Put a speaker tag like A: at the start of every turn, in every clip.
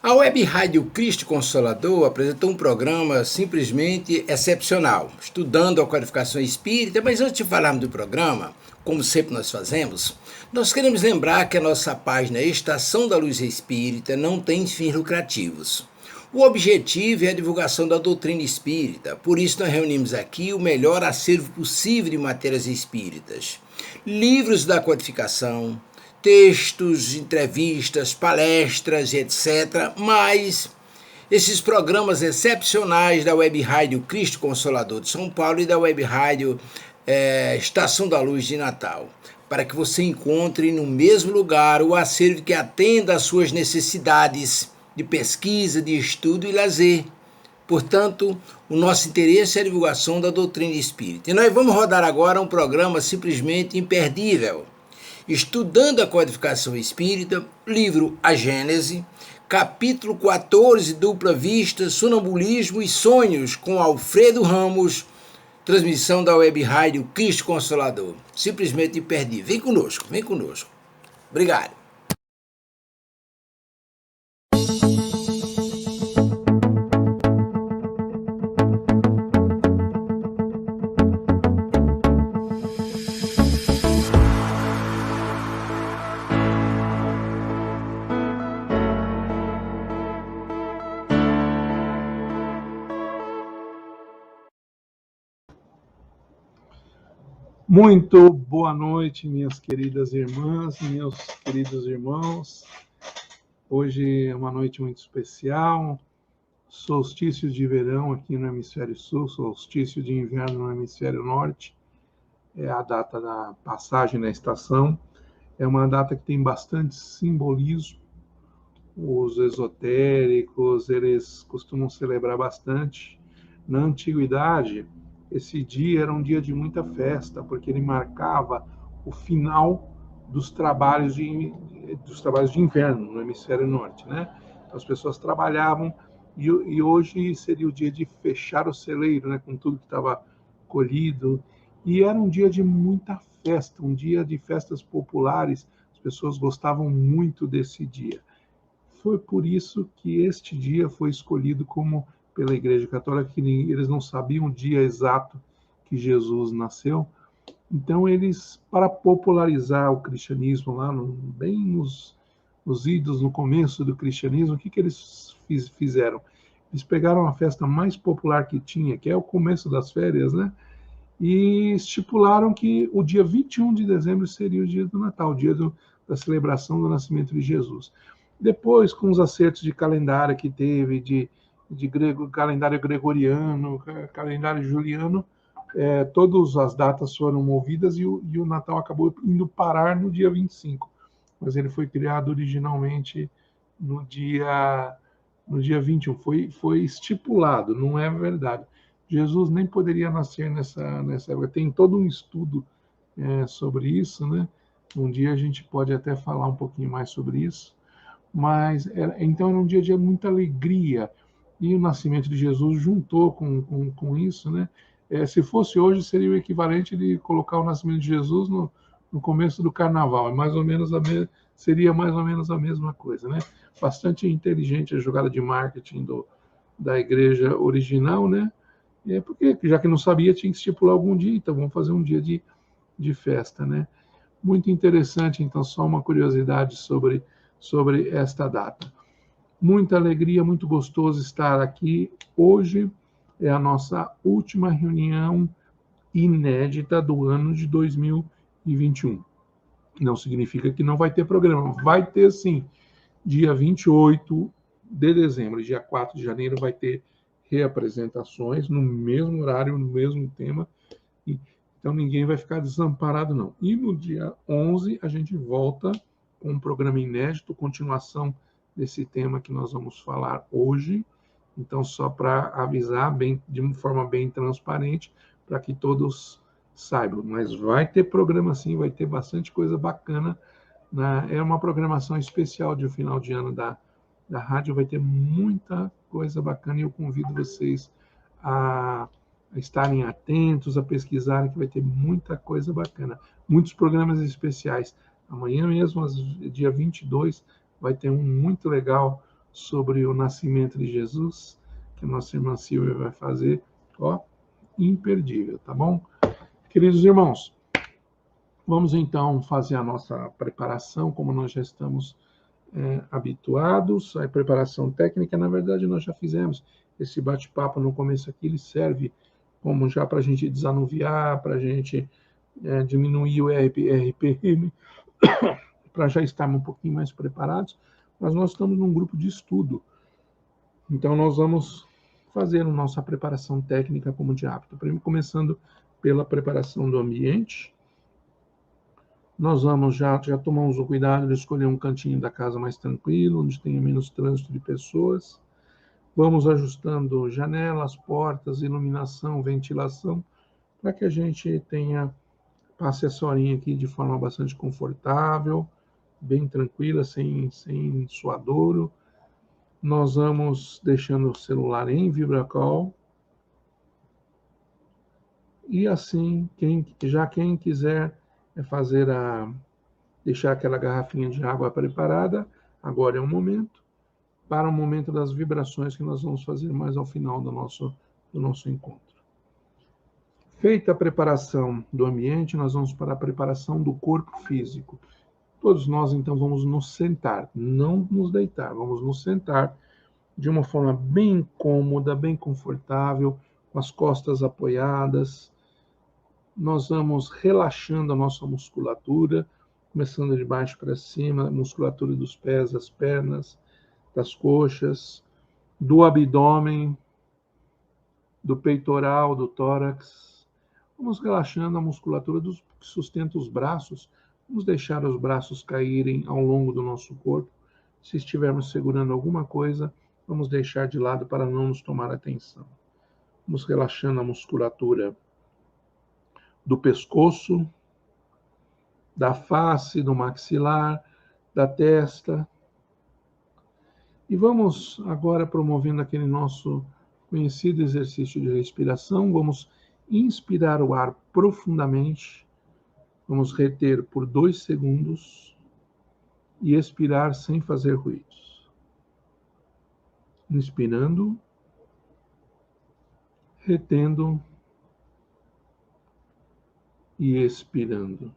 A: A Web Rádio Cristo Consolador apresentou um programa simplesmente excepcional, estudando a codificação espírita, mas antes de falarmos do programa, como sempre nós fazemos, nós queremos lembrar que a nossa página Estação da Luz Espírita não tem fins lucrativos. O objetivo é a divulgação da doutrina espírita, por isso nós reunimos aqui o melhor acervo possível de matérias espíritas. Livros da codificação, textos, entrevistas, palestras, etc. Mas esses programas excepcionais da Web Rádio Cristo Consolador de São Paulo e da Web Rádio Estação da Luz de Natal, para que você encontre no mesmo lugar o acervo que atenda às suas necessidades de pesquisa, de estudo e lazer. Portanto, o nosso interesse é a divulgação da doutrina espírita. E nós vamos rodar agora um programa simplesmente imperdível. Estudando a codificação espírita, livro A Gênese, capítulo 14, Dupla Vista, Sonambulismo e Sonhos, com Alfredo Ramos, transmissão da Web Rádio Cristo Consolador. Simplesmente imperdível. Vem conosco, vem conosco. Obrigado.
B: Muito boa noite, minhas queridas irmãs, meus queridos irmãos. Hoje é uma noite muito especial, solstício de verão aqui no hemisfério sul, solstício de inverno no hemisfério norte. É a data da passagem na estação. É uma data que tem bastante simbolismo. Os esotéricos, eles costumam celebrar bastante. Na antiguidade, esse dia era um dia de muita festa, porque ele marcava o final dos trabalhos de inverno no hemisfério norte, né? Então, as pessoas trabalhavam e hoje seria o dia de fechar o celeiro, né? Com tudo que estava colhido. E era um dia de muita festa, um dia de festas populares. As pessoas gostavam muito desse dia. Foi por isso que este dia foi escolhido como pela Igreja Católica, que eles não sabiam o dia exato que Jesus nasceu. Então, eles, para popularizar o cristianismo, lá bem nos idos, no começo do cristianismo, o que eles fizeram? Eles pegaram a festa mais popular que tinha, que é o começo das férias, né? E estipularam que o dia 21 de dezembro seria o dia do Natal, o dia da celebração do nascimento de Jesus. Depois, com os acertos de calendário que teve, de calendário gregoriano, calendário juliano, todas as datas foram movidas e o Natal acabou indo parar no dia 25. Mas ele foi criado originalmente no dia 21. Foi estipulado, não é verdade. Jesus nem poderia nascer nessa época. Tem todo um estudo sobre isso, né? Um dia a gente pode até falar um pouquinho mais sobre isso. Mas então era um dia de muita alegria, e o nascimento de Jesus juntou com isso, né? Se fosse hoje, seria o equivalente de colocar o nascimento de Jesus no começo do carnaval. Seria mais ou menos a mesma coisa, né? Bastante inteligente a jogada de marketing da igreja original, né? Porque, já que não sabia, tinha que estipular algum dia, então vamos fazer um dia de festa, né? Muito interessante, então, só uma curiosidade sobre esta data. Muita alegria, muito gostoso estar aqui. Hoje é a nossa última reunião inédita do ano de 2021. Não significa que não vai ter programa. Vai ter, sim. Dia 28 de dezembro, dia 4 de janeiro, vai ter reapresentações no mesmo horário, no mesmo tema. Então, ninguém vai ficar desamparado, não. E no dia 11, a gente volta com um programa inédito, continuação desse tema que nós vamos falar hoje. Então, só para avisar de uma forma bem transparente, para que todos saibam. Mas vai ter programa sim, vai ter bastante coisa bacana. É uma programação especial de final de ano da rádio, vai ter muita coisa bacana e eu convido vocês a estarem atentos, a pesquisarem, que vai ter muita coisa bacana. Muitos programas especiais. Amanhã mesmo, dia 22, vai ter um muito legal sobre o nascimento de Jesus, que a nossa irmã Silvia vai fazer, ó, imperdível, tá bom? Queridos irmãos, vamos então fazer a nossa preparação, como nós já estamos habituados. A preparação técnica, na verdade, nós já fizemos. Esse bate-papo no começo aqui, ele serve como já para a gente desanuviar, para a gente diminuir o RPM, para já estarmos um pouquinho mais preparados. Mas nós estamos num grupo de estudo. Então, nós vamos fazer a nossa preparação técnica como de hábito. Começando pela preparação do ambiente. Nós vamos já tomamos o cuidado de escolher um cantinho da casa mais tranquilo, onde tenha menos trânsito de pessoas. Vamos ajustando janelas, portas, iluminação, ventilação, para que a gente passe essa horinha aqui de forma bastante confortável, bem tranquila, sem suadouro. Nós vamos deixando o celular em vibracall. E assim, quem quiser deixar aquela garrafinha de água preparada, agora é o momento, para o momento das vibrações que nós vamos fazer mais ao final do nosso encontro. Feita a preparação do ambiente, nós vamos para a preparação do corpo físico. Todos nós, então, vamos nos sentar, não nos deitar, vamos nos sentar de uma forma bem cômoda, bem confortável, com as costas apoiadas. Nós vamos relaxando a nossa musculatura, começando de baixo para cima, a musculatura dos pés, das pernas, das coxas, do abdômen, do peitoral, do tórax. Vamos relaxando a musculatura que sustenta os braços. Vamos deixar os braços caírem ao longo do nosso corpo. Se estivermos segurando alguma coisa, vamos deixar de lado para não nos tomar atenção. Vamos relaxando a musculatura do pescoço, da face, do maxilar, da testa. E vamos agora promovendo aquele nosso conhecido exercício de respiração. Vamos inspirar o ar profundamente. Vamos reter por 2 segundos e expirar sem fazer ruídos. Inspirando, retendo e expirando.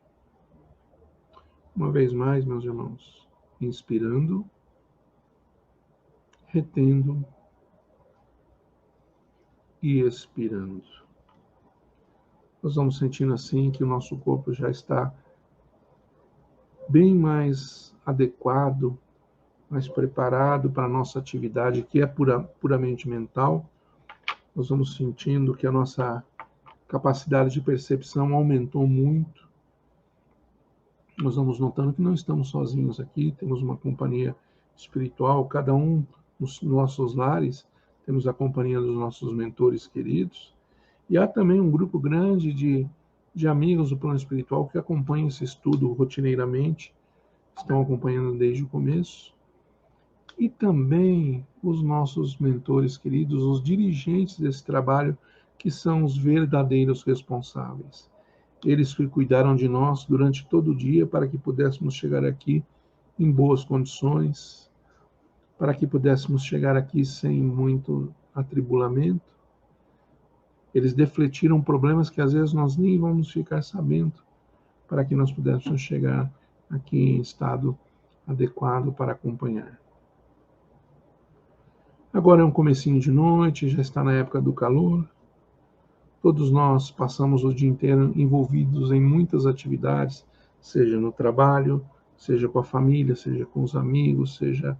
B: Uma vez mais, meus irmãos, inspirando, retendo e expirando. Nós vamos sentindo assim que o nosso corpo já está bem mais adequado, mais preparado para a nossa atividade, que é puramente mental. Nós vamos sentindo que a nossa capacidade de percepção aumentou muito. Nós vamos notando que não estamos sozinhos aqui, temos uma companhia espiritual, cada um nos nossos lares, temos a companhia dos nossos mentores queridos, e há também um grupo grande de amigos do plano espiritual que acompanham esse estudo rotineiramente, estão acompanhando desde o começo, e também os nossos mentores queridos, os dirigentes desse trabalho, que são os verdadeiros responsáveis. Eles que cuidaram de nós durante todo o dia para que pudéssemos chegar aqui em boas condições, para que pudéssemos chegar aqui sem muito atribulamento. Eles defletiram problemas que às vezes nós nem vamos ficar sabendo, para que nós pudéssemos chegar aqui em estado adequado para acompanhar. Agora é um comecinho de noite, já está na época do calor. Todos nós passamos o dia inteiro envolvidos em muitas atividades, seja no trabalho, seja com a família, seja com os amigos, seja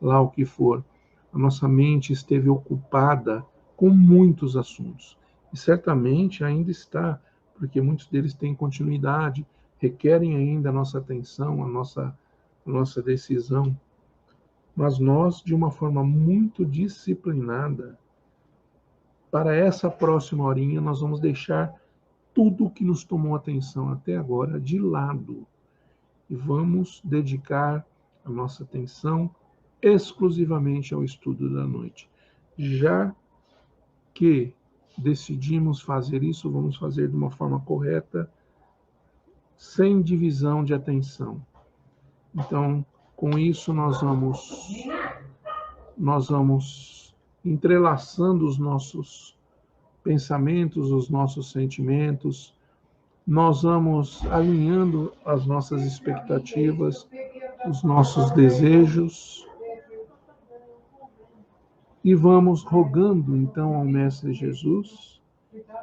B: lá o que for. A nossa mente esteve ocupada com muitos assuntos. E certamente ainda está, porque muitos deles têm continuidade, requerem ainda a nossa atenção, a nossa decisão. Mas nós, de uma forma muito disciplinada, para essa próxima horinha, nós vamos deixar tudo que nos tomou atenção até agora de lado e vamos dedicar a nossa atenção exclusivamente ao estudo da noite. Já que decidimos fazer isso, vamos fazer de uma forma correta, sem divisão de atenção. Então, com isso, nós vamos nós vamos entrelaçando os nossos pensamentos, os nossos sentimentos, nós vamos alinhando as nossas expectativas, os nossos desejos, e vamos rogando então ao Mestre Jesus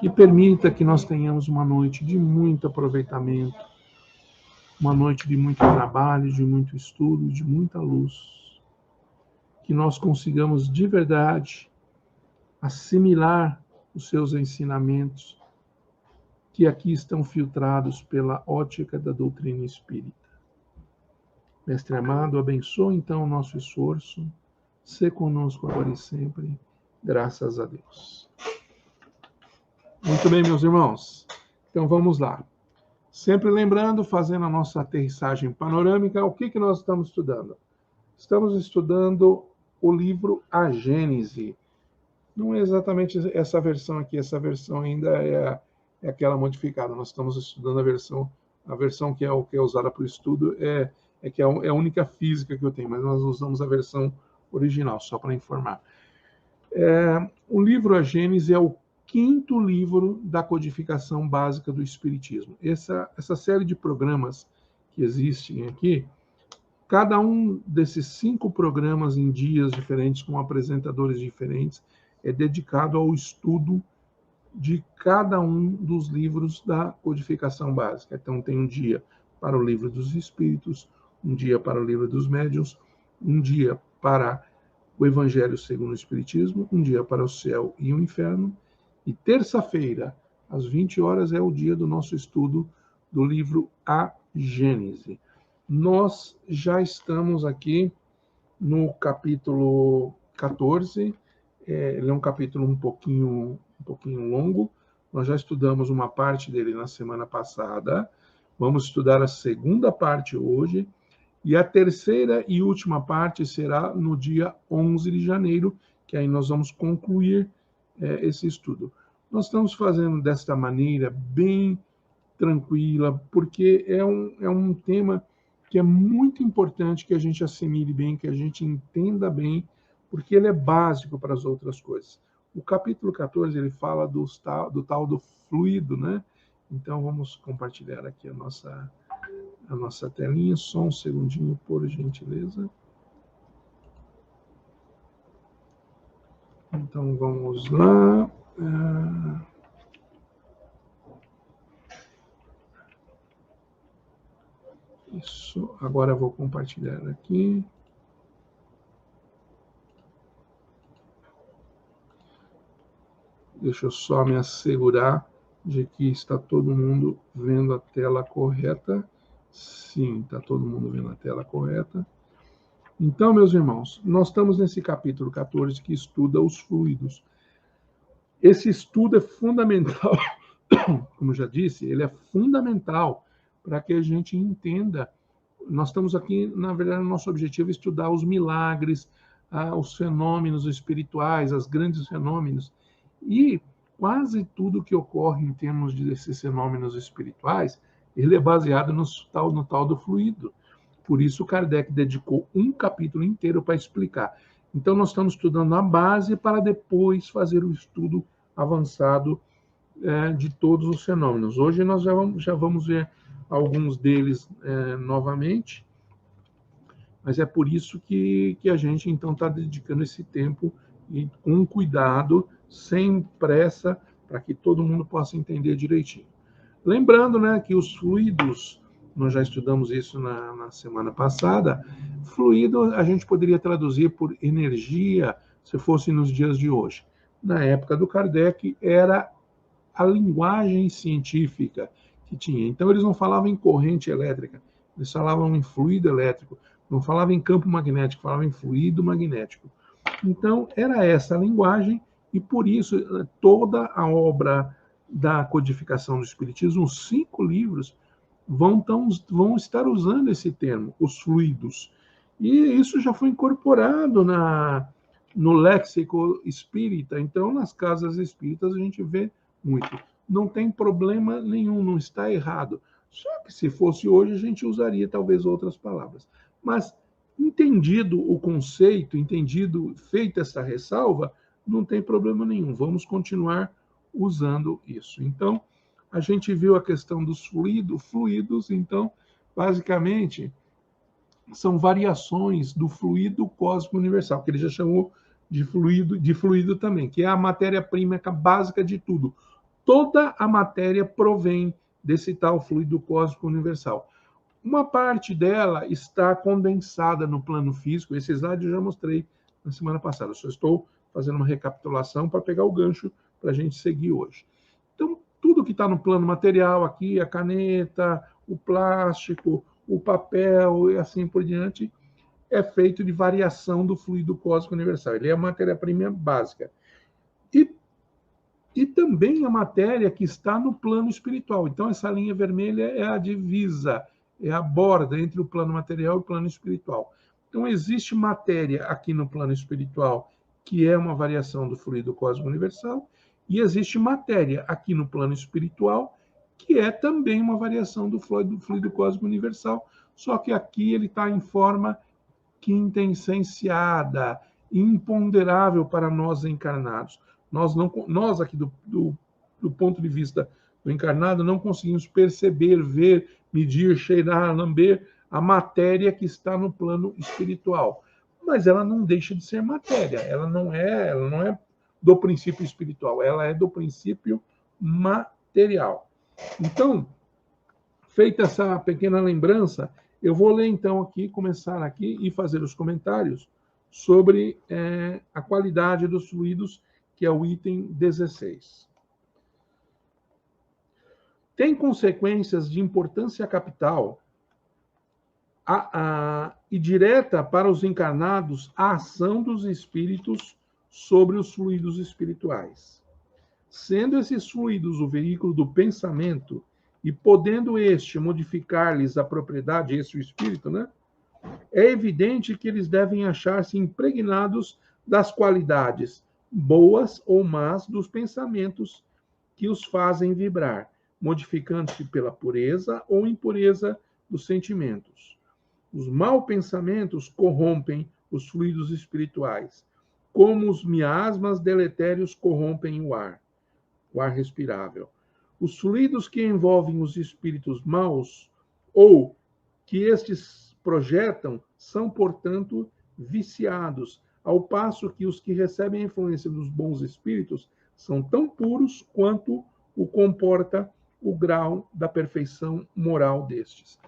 B: que permita que nós tenhamos uma noite de muito aproveitamento, uma noite de muito trabalho, de muito estudo, de muita luz, que nós consigamos de verdade assimilar os seus ensinamentos, que aqui estão filtrados pela ótica da doutrina espírita. Mestre amado, abençoa então o nosso esforço, sê conosco agora e sempre, graças a Deus. Muito bem, meus irmãos, então vamos lá. Sempre lembrando, fazendo a nossa aterrissagem panorâmica, o que nós estamos estudando? Estamos estudando o livro A Gênese. Não é exatamente essa versão aqui, essa versão ainda é aquela modificada. Nós estamos estudando a versão que é usada para o estudo, é a única física que eu tenho, mas nós usamos a versão original, só para informar. O livro A Gênese é o 5º livro da codificação básica do Espiritismo. Essa série de programas que existem aqui, cada um desses 5 programas em dias diferentes, com apresentadores diferentes, é dedicado ao estudo de cada um dos livros da codificação básica. Então, tem um dia para o livro dos Espíritos, um dia para o livro dos Médiuns, um dia para o Evangelho segundo o Espiritismo, um dia para o céu e o inferno, e terça-feira, às 20 horas, é o dia do nosso estudo do livro A Gênese. Nós já estamos aqui no capítulo 14, ele é um capítulo um pouquinho longo, nós já estudamos uma parte dele na semana passada, vamos estudar a segunda parte hoje, e a terceira e última parte será no dia 11 de janeiro, que aí nós vamos concluir esse estudo. Nós estamos fazendo desta maneira bem tranquila, porque é um tema que é muito importante que a gente assimile bem, que a gente entenda bem, porque ele é básico para as outras coisas. O capítulo 14, ele fala do tal do fluido, né? Então, vamos compartilhar aqui a nossa telinha, só um segundinho, por gentileza. Então, vamos lá. Isso, agora eu vou compartilhar aqui. Deixa eu só me assegurar de que está todo mundo vendo a tela correta. Sim, está todo mundo vendo a tela correta. Então, meus irmãos, nós estamos nesse capítulo 14 que estuda os fluidos. Esse estudo é fundamental, como já disse, ele é fundamental para que a gente entenda. Nós estamos aqui, na verdade, o nosso objetivo é estudar os milagres, os fenômenos espirituais, os grandes fenômenos. E quase tudo que ocorre em termos desses fenômenos espirituais, ele é baseado no tal do fluido. Por isso, Kardec dedicou um capítulo inteiro para explicar. Então, nós estamos estudando a base para depois fazer o estudo avançado de todos os fenômenos. Hoje nós já vamos ver alguns deles novamente, mas é por isso que a gente, então, está dedicando esse tempo e com cuidado, sem pressa, para que todo mundo possa entender direitinho. Lembrando, né, que os fluidos, nós já estudamos isso na semana passada, fluido a gente poderia traduzir por energia, se fosse nos dias de hoje. Na época do Kardec, era a linguagem científica que tinha. Então, eles não falavam em corrente elétrica, eles falavam em fluido elétrico, não falavam em campo magnético, falavam em fluido magnético. Então, era essa a linguagem, e por isso toda a obra da codificação do Espiritismo, os 5 livros, vão estar usando esse termo, os fluidos. E isso já foi incorporado no léxico espírita. Então, nas casas espíritas, a gente vê muito. Não tem problema nenhum, não está errado. Só que se fosse hoje, a gente usaria talvez outras palavras. Mas Entendido o conceito, feita essa ressalva, não tem problema nenhum, vamos continuar usando isso. Então, a gente viu a questão dos fluidos, então, basicamente, são variações do fluido cósmico universal, que ele já chamou de fluido também, que é a matéria-prima básica de tudo. Toda a matéria provém desse tal fluido cósmico universal. Uma parte dela está condensada no plano físico, esse slide eu já mostrei na semana passada, eu só estou fazendo uma recapitulação para pegar o gancho para a gente seguir hoje. Então, tudo que está no plano material aqui, a caneta, o plástico, o papel e assim por diante, é feito de variação do fluido cósmico universal. Ele é a matéria-prima básica. E também a matéria que está no plano espiritual. Então, essa linha vermelha é a divisa, é a borda entre o plano material e o plano espiritual. Então, existe matéria aqui no plano espiritual, que é uma variação do fluido cósmico universal, e existe matéria aqui no plano espiritual, que é também uma variação do fluido cósmico universal, só que aqui ele está em forma quintessenciada, imponderável para nós encarnados. Nós aqui, do ponto de vista do encarnado, não conseguimos perceber, ver, medir, cheirar, lamber a matéria que está no plano espiritual. Mas ela não deixa de ser matéria, ela não é do princípio espiritual, ela é do princípio material. Então, feita essa pequena lembrança, eu vou ler então aqui, começar aqui e fazer os comentários sobre a qualidade dos fluidos, que é o item 16. Tem consequências de importância capital e direta para os encarnados a ação dos espíritos sobre os fluidos espirituais. Sendo esses fluidos o veículo do pensamento e podendo este modificar-lhes a propriedade, esse o espírito, né? É evidente que eles devem achar-se impregnados das qualidades boas ou más dos pensamentos que os fazem vibrar, modificando-se pela pureza ou impureza dos sentimentos. Os maus pensamentos corrompem os fluidos espirituais, como os miasmas deletérios corrompem o ar respirável. Os fluidos que envolvem os espíritos maus ou que estes projetam são, portanto, viciados, ao passo que os que recebem a influência dos bons espíritos são tão puros quanto o comporta o grau da perfeição moral destes.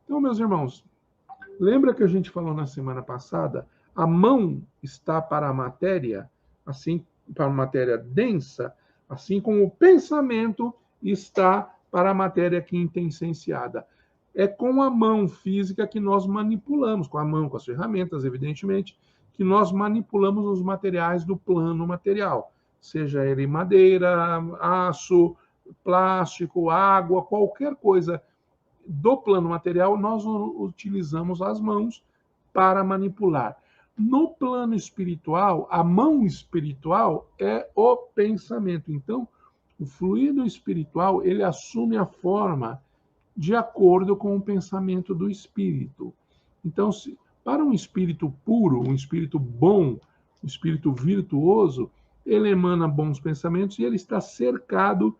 B: Então, meus irmãos, lembra que a gente falou na semana passada? A mão está para a matéria, assim, para a matéria densa, assim como o pensamento está para a matéria quintessenciada. É com a mão física que nós manipulamos, com a mão, com as ferramentas, evidentemente, que nós manipulamos os materiais do plano material, seja ele madeira, aço, plástico, água, qualquer coisa do plano material, nós utilizamos as mãos para manipular. No plano espiritual, a mão espiritual é o pensamento. Então, o fluido espiritual, ele assume a forma de acordo com o pensamento do espírito. Então, para um espírito puro, um espírito bom, um espírito virtuoso, ele emana bons pensamentos e ele está cercado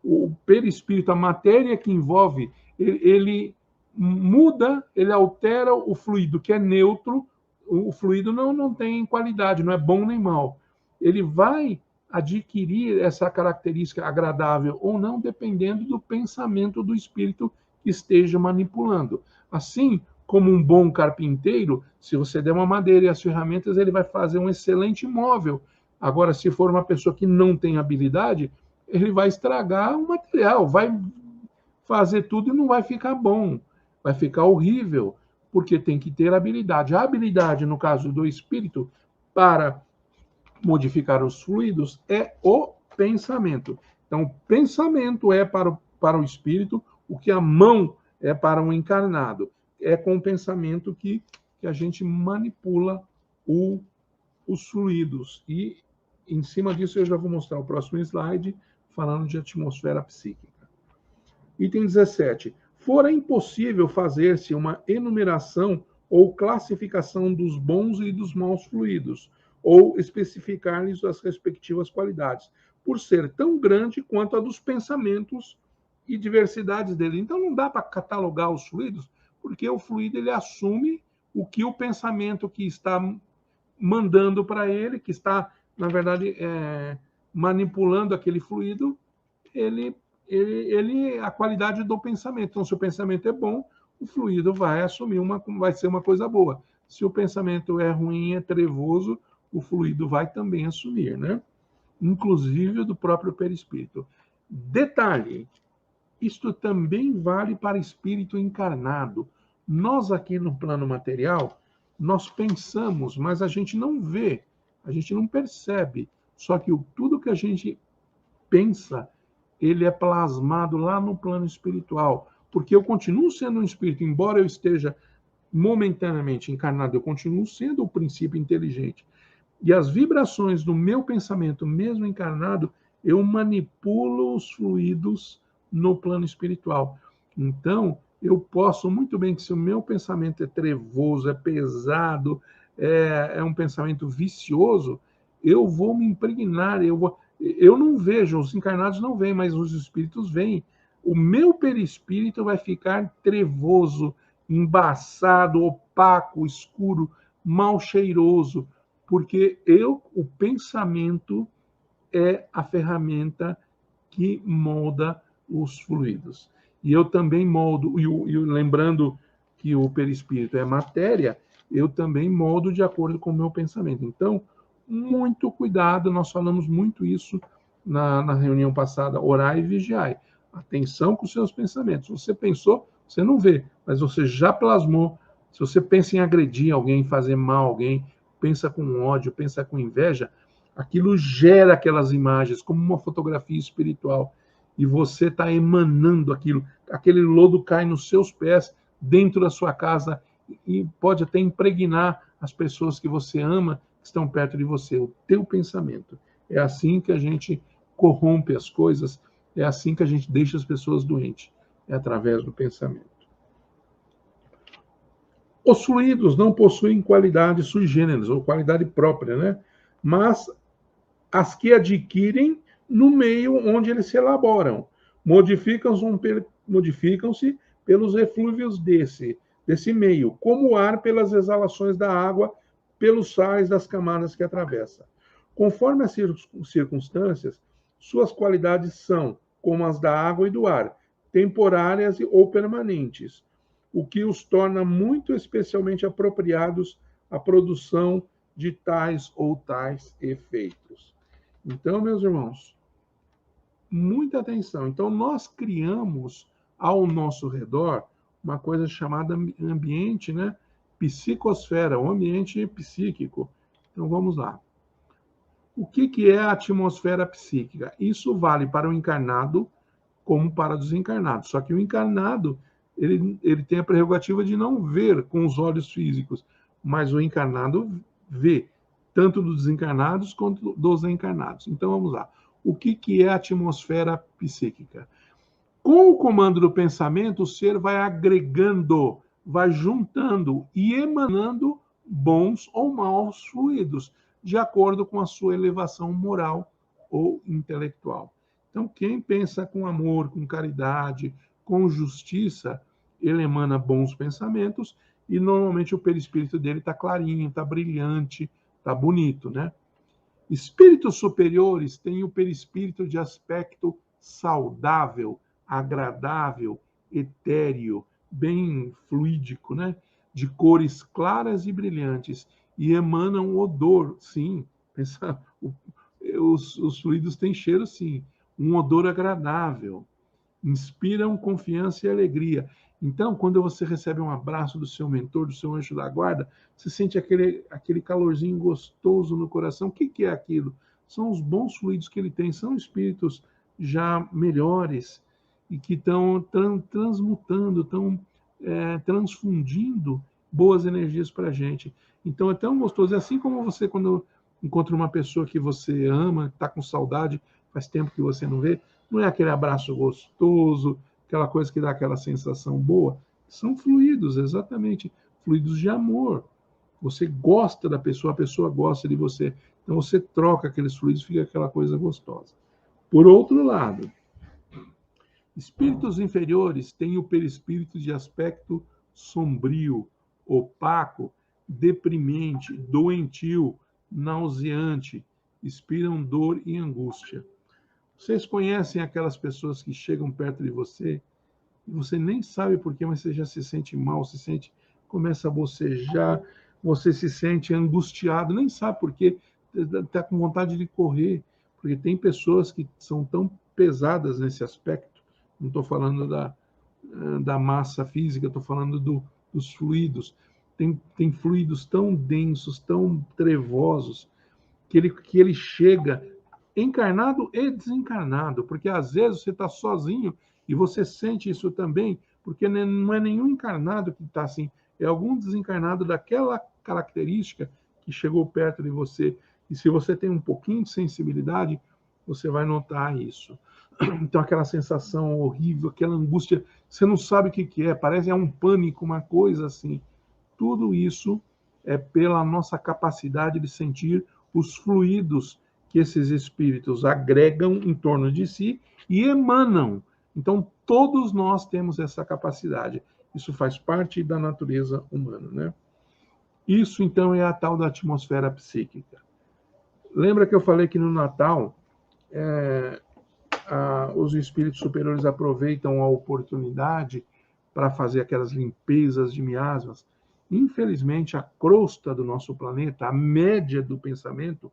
B: o perispírito, a matéria que envolve, ele muda, ele altera o fluido que é neutro. O fluido não tem qualidade, não é bom nem mal. Ele vai adquirir essa característica agradável ou não, dependendo do pensamento do espírito que esteja manipulando. Assim como um bom carpinteiro, se você der uma madeira e as ferramentas, ele vai fazer um excelente móvel. Agora, se for uma pessoa que não tem habilidade, ele vai estragar o material, vai fazer tudo e não vai ficar bom, vai ficar horrível, porque tem que ter habilidade. A habilidade, no caso do espírito, para modificar os fluidos, é o pensamento. Então, o pensamento é para o espírito o que a mão é para um encarnado. É com o pensamento que a gente manipula os fluidos. E, em cima disso, eu já vou mostrar o próximo slide, falando de atmosfera psíquica. Item 17. Fora impossível fazer-se uma enumeração ou classificação dos bons e dos maus fluidos, ou especificar-lhes as respectivas qualidades, por ser tão grande quanto a dos pensamentos e diversidades dele. Então não dá para catalogar os fluidos, porque o fluido ele assume o que o pensamento que está mandando para ele, que está, na verdade, manipulando aquele fluido, a qualidade do pensamento. Então, se o pensamento é bom, o fluido vai assumir vai ser uma coisa boa. Se o pensamento é ruim, é trevoso, o fluido vai também assumir, né? Inclusive do próprio perispírito. Detalhe, isto também vale para espírito encarnado. Nós aqui no plano material, nós pensamos, mas a gente não vê, a gente não percebe. Só que tudo que a gente pensa, ele é plasmado lá no plano espiritual. Porque eu continuo sendo um espírito, embora eu esteja momentaneamente encarnado, eu continuo sendo o princípio inteligente. E as vibrações do meu pensamento, mesmo encarnado, eu manipulo os fluidos no plano espiritual. Então, eu posso muito bem que se o meu pensamento é trevoso, é pesado, é um pensamento vicioso, eu vou me impregnar, eu não vejo, os encarnados não veem, mas os espíritos veem. O meu perispírito vai ficar trevoso, embaçado, opaco, escuro, mal cheiroso, porque o pensamento é a ferramenta que molda os fluidos. E eu também moldo, e lembrando que o perispírito é matéria, eu também moldo de acordo com o meu pensamento. Então, muito cuidado, nós falamos muito isso na reunião passada, orai e vigiai. Atenção com os seus pensamentos. Você pensou, você não vê, mas você já plasmou. Se você pensa em agredir alguém, fazer mal a alguém, pensa com ódio, pensa com inveja, aquilo gera aquelas imagens como uma fotografia espiritual. E você está emanando aquilo. Aquele lodo cai nos seus pés, dentro da sua casa, e pode até impregnar as pessoas que você ama, que estão perto de você, o teu pensamento. É assim que a gente corrompe as coisas, é assim que a gente deixa as pessoas doentes, é através do pensamento. Os fluidos não possuem qualidade sui generis, ou qualidade própria, né? Mas as que adquirem no meio onde eles se elaboram. Modificam-se pelos eflúvios desse meio, como o ar pelas exalações da água, pelos sais das camadas que atravessa. Conforme as circunstâncias, suas qualidades são, como as da água e do ar, temporárias ou permanentes, o que os torna muito especialmente apropriados à produção de tais ou tais efeitos. Então, meus irmãos, muita atenção. Então, nós criamos ao nosso redor uma coisa chamada ambiente, né? Psicosfera, o ambiente psíquico. Então, vamos lá. O que é a atmosfera psíquica? Isso vale para o encarnado como para o desencarnado. Só que o encarnado, ele tem a prerrogativa de não ver com os olhos físicos, mas o encarnado vê, tanto dos desencarnados quanto dos encarnados. Então, vamos lá. O que é a atmosfera psíquica? Com o comando do pensamento, o ser vai agregando, vai juntando e emanando bons ou maus fluidos, de acordo com a sua elevação moral ou intelectual. Então, quem pensa com amor, com caridade, com justiça, ele emana bons pensamentos e normalmente o perispírito dele está clarinho, está brilhante, está bonito, né? Espíritos superiores têm o perispírito de aspecto saudável, agradável, etéreo, bem fluídico, né? De cores claras e brilhantes, e emanam odor, sim. Os fluidos têm cheiro, sim. Um odor agradável. Inspiram confiança e alegria. Então, quando você recebe um abraço do seu mentor, do seu anjo da guarda, você sente aquele calorzinho gostoso no coração. O que é aquilo? São os bons fluidos que ele tem, são espíritos já melhores e que estão transmutando, estão transfundindo boas energias para a gente. Então é tão gostoso. É assim como você, quando encontra uma pessoa que você ama, está com saudade, faz tempo que você não vê, não é aquele abraço gostoso, aquela coisa que dá aquela sensação boa. São fluidos, exatamente. fluidos de amor. Você gosta da pessoa, a pessoa gosta de você. Então você troca aqueles fluidos, fica aquela coisa gostosa. Por outro lado, espíritos inferiores têm o perispírito de aspecto sombrio, opaco, deprimente, doentio, nauseante, inspiram dor e angústia. Vocês conhecem aquelas pessoas que chegam perto de você e você nem sabe por quê, mas você já se sente mal, começa a bocejar, você se sente angustiado, nem sabe por quê, está com vontade de correr, porque tem pessoas que são tão pesadas nesse aspecto. Não estou falando da massa física, estou falando dos fluidos. Tem fluidos tão densos, tão trevosos, que ele chega encarnado e desencarnado, porque às vezes você está sozinho e você sente isso também, porque não é nenhum encarnado que está assim, é algum desencarnado daquela característica que chegou perto de você. E se você tem um pouquinho de sensibilidade, você vai notar isso. Então, aquela sensação horrível, aquela angústia, você não sabe o que é, parece um pânico, uma coisa assim. Tudo isso é pela nossa capacidade de sentir os fluidos que esses espíritos agregam em torno de si e emanam. Então, todos nós temos essa capacidade. Isso faz parte da natureza humana, né? Isso, então, é a tal da atmosfera psíquica. Lembra que eu falei que no Natal os espíritos superiores aproveitam a oportunidade para fazer aquelas limpezas de miasmas? Infelizmente, a crosta do nosso planeta, a média do pensamento,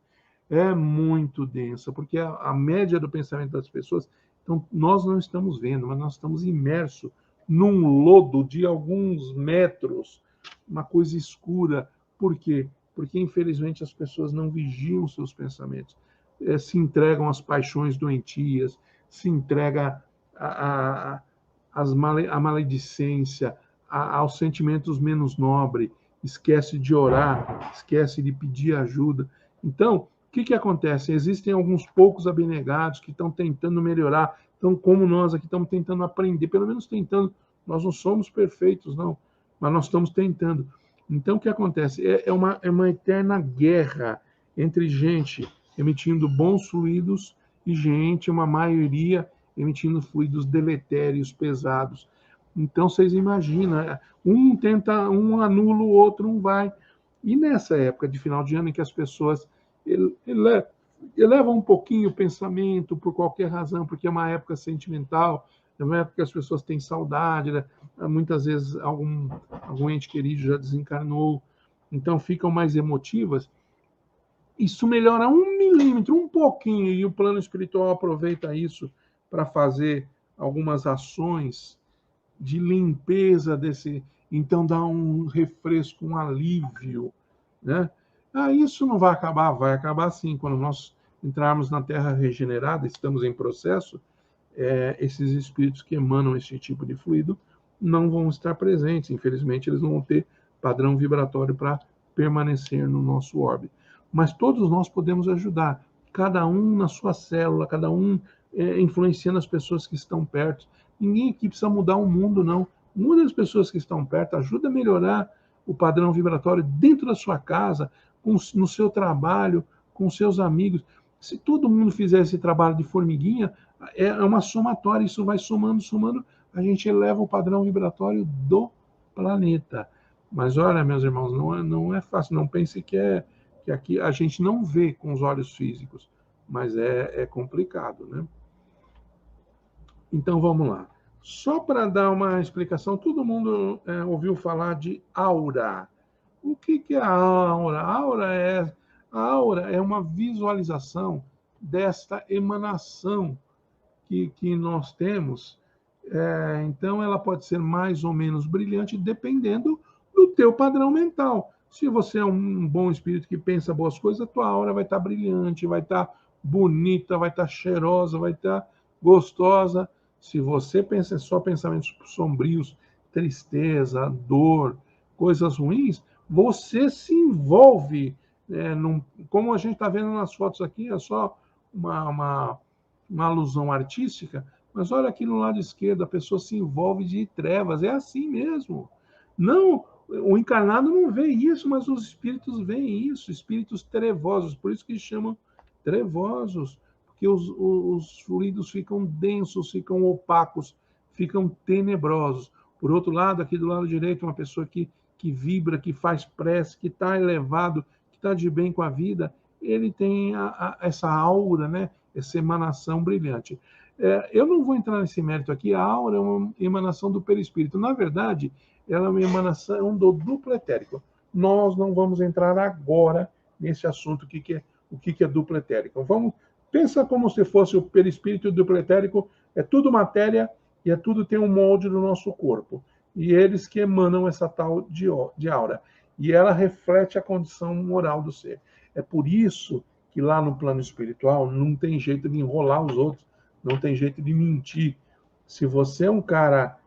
B: é muito densa, porque a média do pensamento das pessoas, então, nós não estamos vendo, mas nós estamos imersos num lodo de alguns metros, uma coisa escura. Por quê? Porque, infelizmente, as pessoas não vigiam seus pensamentos, se entregam às paixões doentias, se entrega à maledicência, aos sentimentos menos nobres, esquece de orar, esquece de pedir ajuda. Então, o que acontece? Existem alguns poucos abnegados que estão tentando melhorar, então, como nós aqui estamos tentando aprender, pelo menos tentando, nós não somos perfeitos, não, mas nós estamos tentando. Então, o que acontece? É uma eterna guerra entre gente emitindo bons fluidos e gente, uma maioria, emitindo fluidos deletérios, pesados. Então, vocês imaginam, um anula o outro, um vai. E nessa época de final de ano em que as pessoas elevam um pouquinho o pensamento por qualquer razão, porque é uma época sentimental, é uma época que as pessoas têm saudade, né? Muitas vezes algum ente querido já desencarnou, então ficam mais emotivas. Isso melhora 1 milímetro, um pouquinho, e o plano espiritual aproveita isso para fazer algumas ações de limpeza desse, então dá um refresco, um alívio, né? Isso não vai acabar sim, quando nós entrarmos na Terra regenerada, estamos em processo, esses espíritos que emanam esse tipo de fluido não vão estar presentes, infelizmente eles não vão ter padrão vibratório para permanecer no nosso orbe. Mas todos nós podemos ajudar, cada um na sua célula, cada um influenciando as pessoas que estão perto. Ninguém aqui precisa mudar o mundo, não. Muda as pessoas que estão perto, ajuda a melhorar o padrão vibratório dentro da sua casa, no seu trabalho, com seus amigos. Se todo mundo fizer esse trabalho de formiguinha, é uma somatória, isso vai somando, a gente eleva o padrão vibratório do planeta. Mas olha, meus irmãos, não é fácil, não pense que aqui a gente não vê com os olhos físicos, mas é complicado, né? Então vamos lá. Só para dar uma explicação, todo mundo ouviu falar de aura. O que é a aura? A aura é uma visualização desta emanação que nós temos. Então, ela pode ser mais ou menos brilhante, dependendo do teu padrão mental. Se você é um bom espírito que pensa boas coisas, a tua aura vai estar brilhante, vai estar bonita, vai estar cheirosa, vai estar gostosa. Se você pensa só pensamentos sombrios, tristeza, dor, coisas ruins, você se envolve, como a gente está vendo nas fotos aqui, é só uma alusão artística, mas olha aqui no lado esquerdo, a pessoa se envolve de trevas, é assim mesmo. Não O encarnado não vê isso, mas os espíritos veem isso, espíritos trevosos, por isso que chamam trevosos, porque os fluidos ficam densos, ficam opacos, ficam tenebrosos. Por outro lado, aqui do lado direito, uma pessoa que vibra, que faz prece, que está elevado, que está de bem com a vida, ele tem essa aura, né? Essa emanação brilhante. Eu não vou entrar nesse mérito aqui, a aura é uma emanação do perispírito. Na verdade, ela é uma emanação do duplo etérico. Nós não vamos entrar agora nesse assunto, o que é duplo etérico. Pensa como se fosse o perispírito e o duplo etérico, é tudo matéria e tudo tem um molde do nosso corpo. E eles que emanam essa tal de aura. E ela reflete a condição moral do ser. É por isso que lá no plano espiritual não tem jeito de enrolar os outros, não tem jeito de mentir. Se você é um cara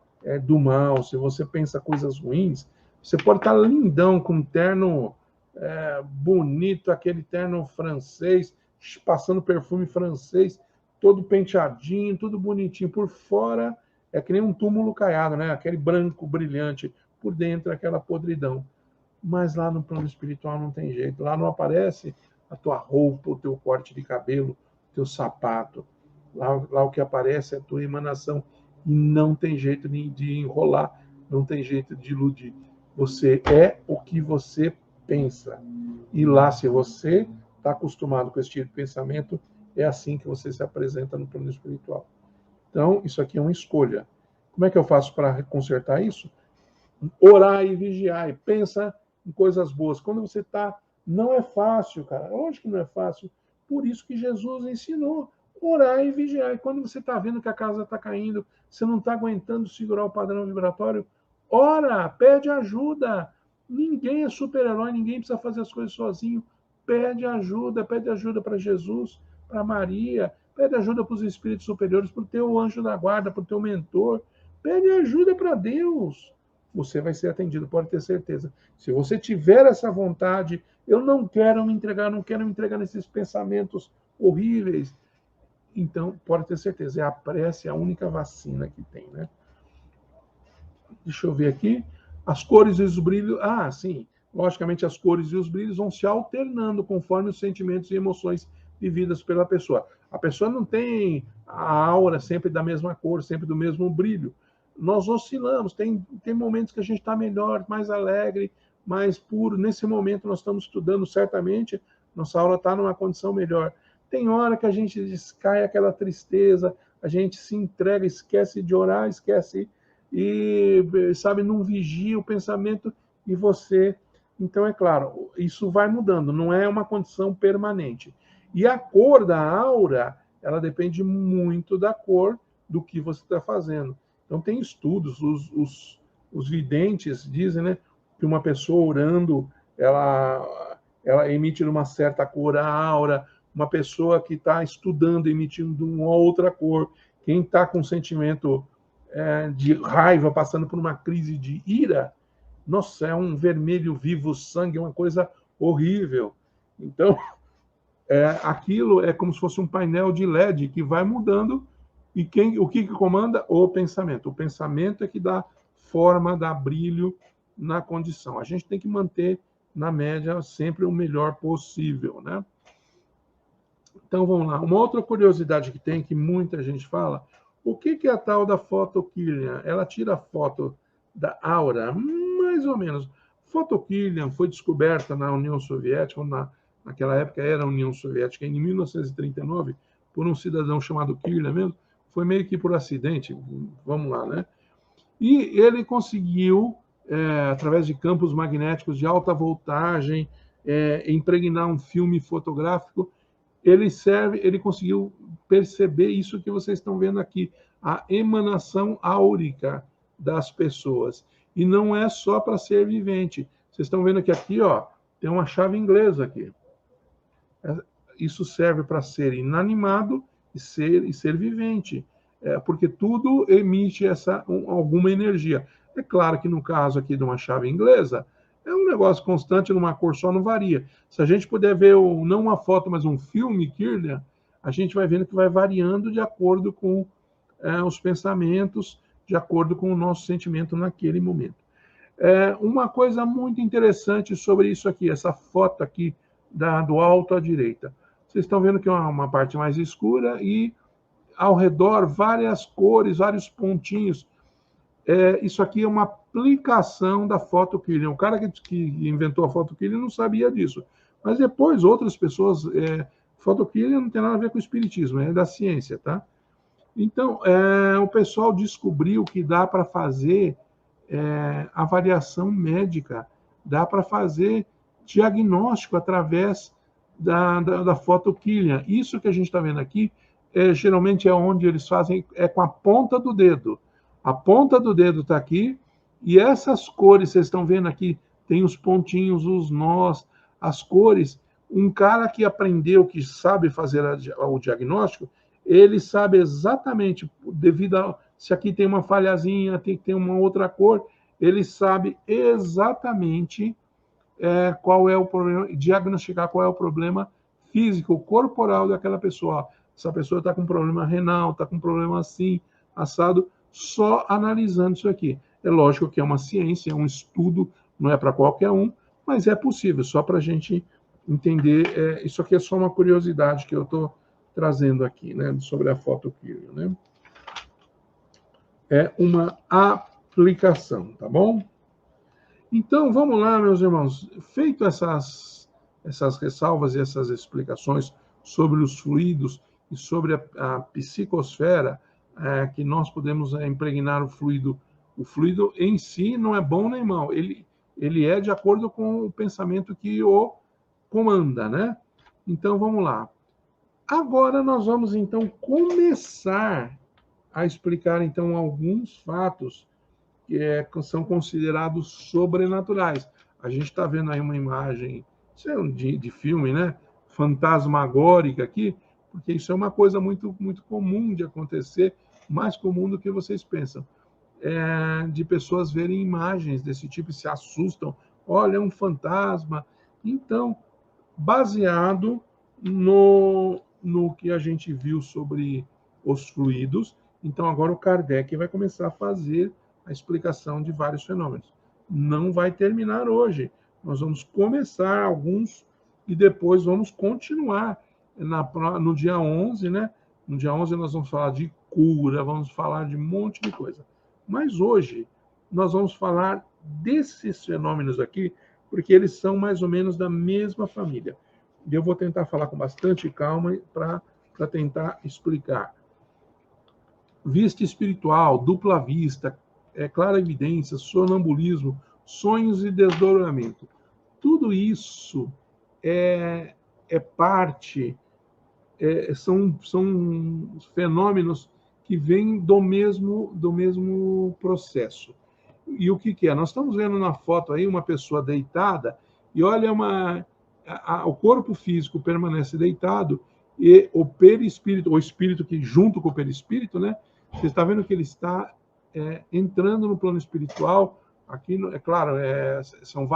B: do mal, se você pensa coisas ruins, você pode estar lindão com um terno bonito, aquele terno francês, passando perfume francês, todo penteadinho, tudo bonitinho. Por fora é que nem um túmulo caiado, né? Aquele branco brilhante, por dentro aquela podridão. Mas lá no plano espiritual não tem jeito. Lá não aparece a tua roupa, o teu corte de cabelo, o teu sapato. Lá o que aparece é a tua emanação. E não tem jeito de enrolar, não tem jeito de iludir. Você é o que você pensa. E lá, se você está acostumado com esse tipo de pensamento, é assim que você se apresenta no plano espiritual. Então, isso aqui é uma escolha. Como é que eu faço para consertar isso? Orar e vigiar. E pensa em coisas boas. Quando você está... Não é fácil, cara. Lógico que não é fácil. Por isso que Jesus ensinou. Orar e vigiar. E quando você está vendo que a casa está caindo, você não está aguentando segurar o padrão vibratório, ora, pede ajuda. Ninguém é super-herói, ninguém precisa fazer as coisas sozinho. Pede ajuda para Jesus, para Maria, pede ajuda para os espíritos superiores, para o teu anjo da guarda, para o teu mentor. Pede ajuda para Deus. Você vai ser atendido, pode ter certeza. Se você tiver essa vontade, eu não quero me entregar nesses pensamentos horríveis. Então, pode ter certeza, a prece é a única vacina que tem, né? Deixa eu ver aqui. As cores e os brilhos... Ah, sim. Logicamente, as cores e os brilhos vão se alternando conforme os sentimentos e emoções vividas pela pessoa. A pessoa não tem a aura sempre da mesma cor, sempre do mesmo brilho. Nós oscilamos. Tem momentos que a gente está melhor, mais alegre, mais puro. Nesse momento, nós estamos estudando, certamente, nossa aula está numa condição melhor. Tem hora que a gente cai aquela tristeza, a gente se entrega, esquece de orar, esquece e, sabe, não vigia o pensamento e você... Então, é claro, isso vai mudando, não é uma condição permanente. E a cor da aura, ela depende muito da cor do que você está fazendo. Então, tem estudos, os videntes dizem, né, que uma pessoa orando, ela emite uma certa cor a aura, uma pessoa que está estudando emitindo uma outra cor, quem está com sentimento de raiva, passando por uma crise de ira, nossa, é um vermelho vivo, sangue, é uma coisa horrível. Então, aquilo é como se fosse um painel de LED que vai mudando, e o que comanda? O pensamento. O pensamento é que dá forma, dá brilho na condição. A gente tem que manter, na média, sempre o melhor possível, né? Então, vamos lá. Uma outra curiosidade que tem, que muita gente fala, o que é a tal da fotokillian? Ela tira a foto da aura? Mais ou menos. Fotokillian foi descoberta na União Soviética, naquela época era a União Soviética, em 1939, por um cidadão chamado Kirlian mesmo, foi meio que por acidente, vamos lá, né? E ele conseguiu, através de campos magnéticos de alta voltagem, impregnar um filme fotográfico. Ele conseguiu perceber isso que vocês estão vendo aqui, a emanação áurica das pessoas. E não é só para ser vivente. Vocês estão vendo que aqui, ó, tem uma chave inglesa aqui. Isso serve para ser inanimado e ser vivente, porque tudo emite alguma energia. É claro que no caso aqui de uma chave inglesa, é um negócio constante, numa cor só, não varia. Se a gente puder ver, não uma foto, mas um filme, Kirlian, a gente vai vendo que vai variando de acordo com os pensamentos, de acordo com o nosso sentimento naquele momento. Uma coisa muito interessante sobre isso aqui, essa foto aqui do alto à direita. Vocês estão vendo que é uma parte mais escura e ao redor várias cores, vários pontinhos. Isso aqui é uma aplicação da photokilling. O cara que inventou a photokilling não sabia disso. Mas depois outras pessoas... photokilling não tem nada a ver com o espiritismo, é da ciência, tá? Então, o pessoal descobriu que dá para fazer avaliação médica, dá para fazer diagnóstico através da photokilling. Isso que a gente está vendo aqui, geralmente é onde eles fazem, com a ponta do dedo. A ponta do dedo está aqui, e essas cores, vocês estão vendo aqui, tem os pontinhos, os nós, as cores. Um cara que aprendeu, que sabe fazer o diagnóstico, ele sabe exatamente, devido a se aqui tem uma falhazinha, tem que ter uma outra cor, ele sabe exatamente qual é o problema, diagnosticar qual é o problema físico, corporal daquela pessoa. Essa pessoa está com problema renal, está com problema assim, assado, só analisando isso aqui. É lógico que é uma ciência, é um estudo, não é para qualquer um, mas é possível, só para a gente entender. Isso aqui é só uma curiosidade que eu estou trazendo aqui, né, sobre a photokilling, né? É uma aplicação, tá bom? Então, vamos lá, meus irmãos. Feito essas ressalvas e essas explicações sobre os fluidos e sobre a psicosfera, que nós podemos impregnar o fluido. O fluido em si não é bom nem mal. Ele é de acordo com o pensamento que o comanda, né? Então, vamos lá. Agora nós vamos, então, começar a explicar, então, alguns fatos que são considerados sobrenaturais. A gente está vendo aí uma imagem de filme, né? Fantasmagórica aqui, porque isso é uma coisa muito, muito comum de acontecer, mais comum do que vocês pensam. De pessoas verem imagens desse tipo e se assustam. Olha, é um fantasma. Então, baseado no que a gente viu sobre os fluidos, então agora o Kardec vai começar a fazer a explicação de vários fenômenos. Não vai terminar hoje. Nós vamos começar alguns e depois vamos continuar no dia 11, né? No dia 11 nós vamos falar de cura, vamos falar de um monte de coisa. Mas hoje nós vamos falar desses fenômenos aqui, porque eles são mais ou menos da mesma família. E eu vou tentar falar com bastante calma para tentar explicar. Vista espiritual, dupla vista, clarividência, sonambulismo, sonhos e desdobramento. Tudo isso é parte, são fenômenos que vêm do mesmo processo. E o que é? Nós estamos vendo na foto aí uma pessoa deitada e olha, o corpo físico permanece deitado e o perispírito, o espírito que junto com o perispírito, né? Você está vendo que ele está entrando no plano espiritual. Aqui, é claro, são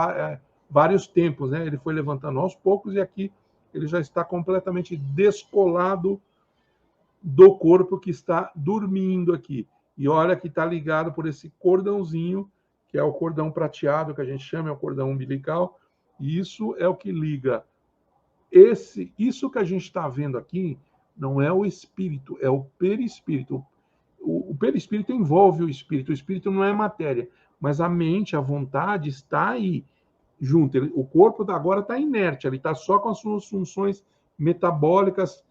B: vários tempos, né? Ele foi levantando aos poucos e aqui ele já está completamente descolado do corpo que está dormindo aqui. E olha que está ligado por esse cordãozinho, que é o cordão prateado, que a gente chama, é o cordão umbilical, e isso é o que liga. Isso que a gente está vendo aqui não é o espírito, é o perispírito. O perispírito envolve o espírito não é matéria, mas a mente, a vontade está aí, junto. O corpo agora está inerte, ele está só com as suas funções metabólicas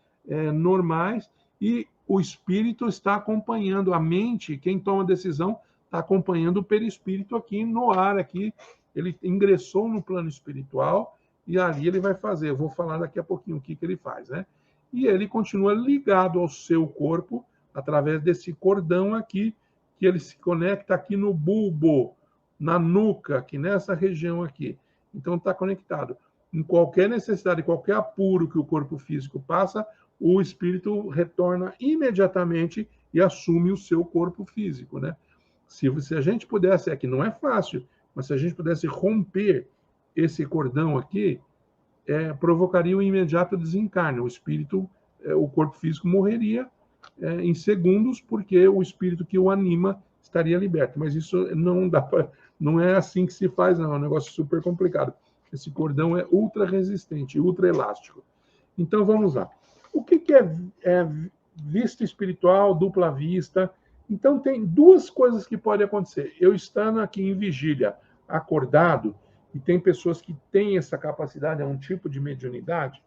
B: normais, e o espírito está acompanhando a mente, quem toma a decisão está acompanhando o perispírito aqui no ar, aqui. Ele ingressou no plano espiritual e ali ele vai fazer. Eu vou falar daqui a pouquinho o que ele faz, né? E ele continua ligado ao seu corpo através desse cordão aqui, que ele se conecta aqui no bulbo, na nuca, aqui nessa região aqui. Então está conectado. Em qualquer necessidade, qualquer apuro que o corpo físico passa, o espírito retorna imediatamente e assume o seu corpo físico, né? Se a gente pudesse, que não é fácil, mas se a gente pudesse romper esse cordão aqui, provocaria um imediato desencarne. O espírito, o corpo físico morreria em segundos, porque o espírito que o anima estaria liberto. Mas isso não dá pra, não é assim que se faz, não. É um negócio super complicado. Esse cordão é ultra resistente, ultra elástico. Então vamos lá. O que é vista espiritual, dupla vista? Então tem duas coisas que podem acontecer. Eu estando aqui em vigília, acordado, e tem pessoas que têm essa capacidade, é um tipo de mediunidade.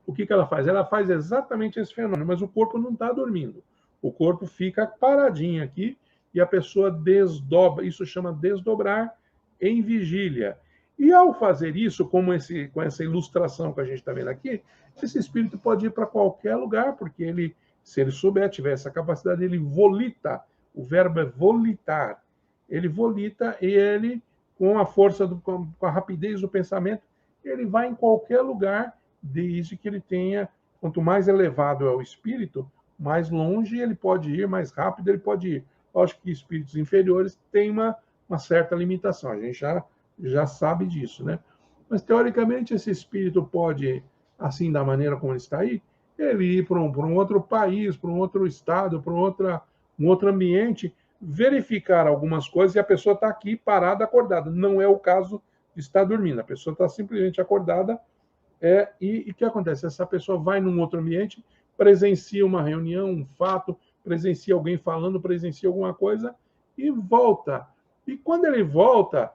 B: O que ela faz? Ela faz exatamente esse fenômeno, mas o corpo não está dormindo. O corpo fica paradinho aqui e a pessoa desdobra. Isso chama desdobrar em vigília. E ao fazer isso, com essa ilustração que a gente está vendo aqui, esse espírito pode ir para qualquer lugar, porque ele, se ele souber, tiver essa capacidade, ele volita. O verbo é volitar. Ele volita e ele, com a força, com a rapidez do pensamento, ele vai em qualquer lugar, desde que ele tenha, quanto mais elevado é o espírito, mais longe ele pode ir, mais rápido ele pode ir. Lógico que espíritos inferiores têm uma certa limitação, a gente já sabe disso, né? Mas, teoricamente, esse espírito pode, assim, da maneira como ele está aí, ele ir para um outro país, para um outro estado, para um outro ambiente, verificar algumas coisas e a pessoa está aqui parada, acordada. Não é o caso de estar dormindo, a pessoa está simplesmente acordada. E o que acontece? Essa pessoa vai num outro ambiente, presencia uma reunião, um fato, presencia alguém falando, presencia alguma coisa e volta. E quando ele volta,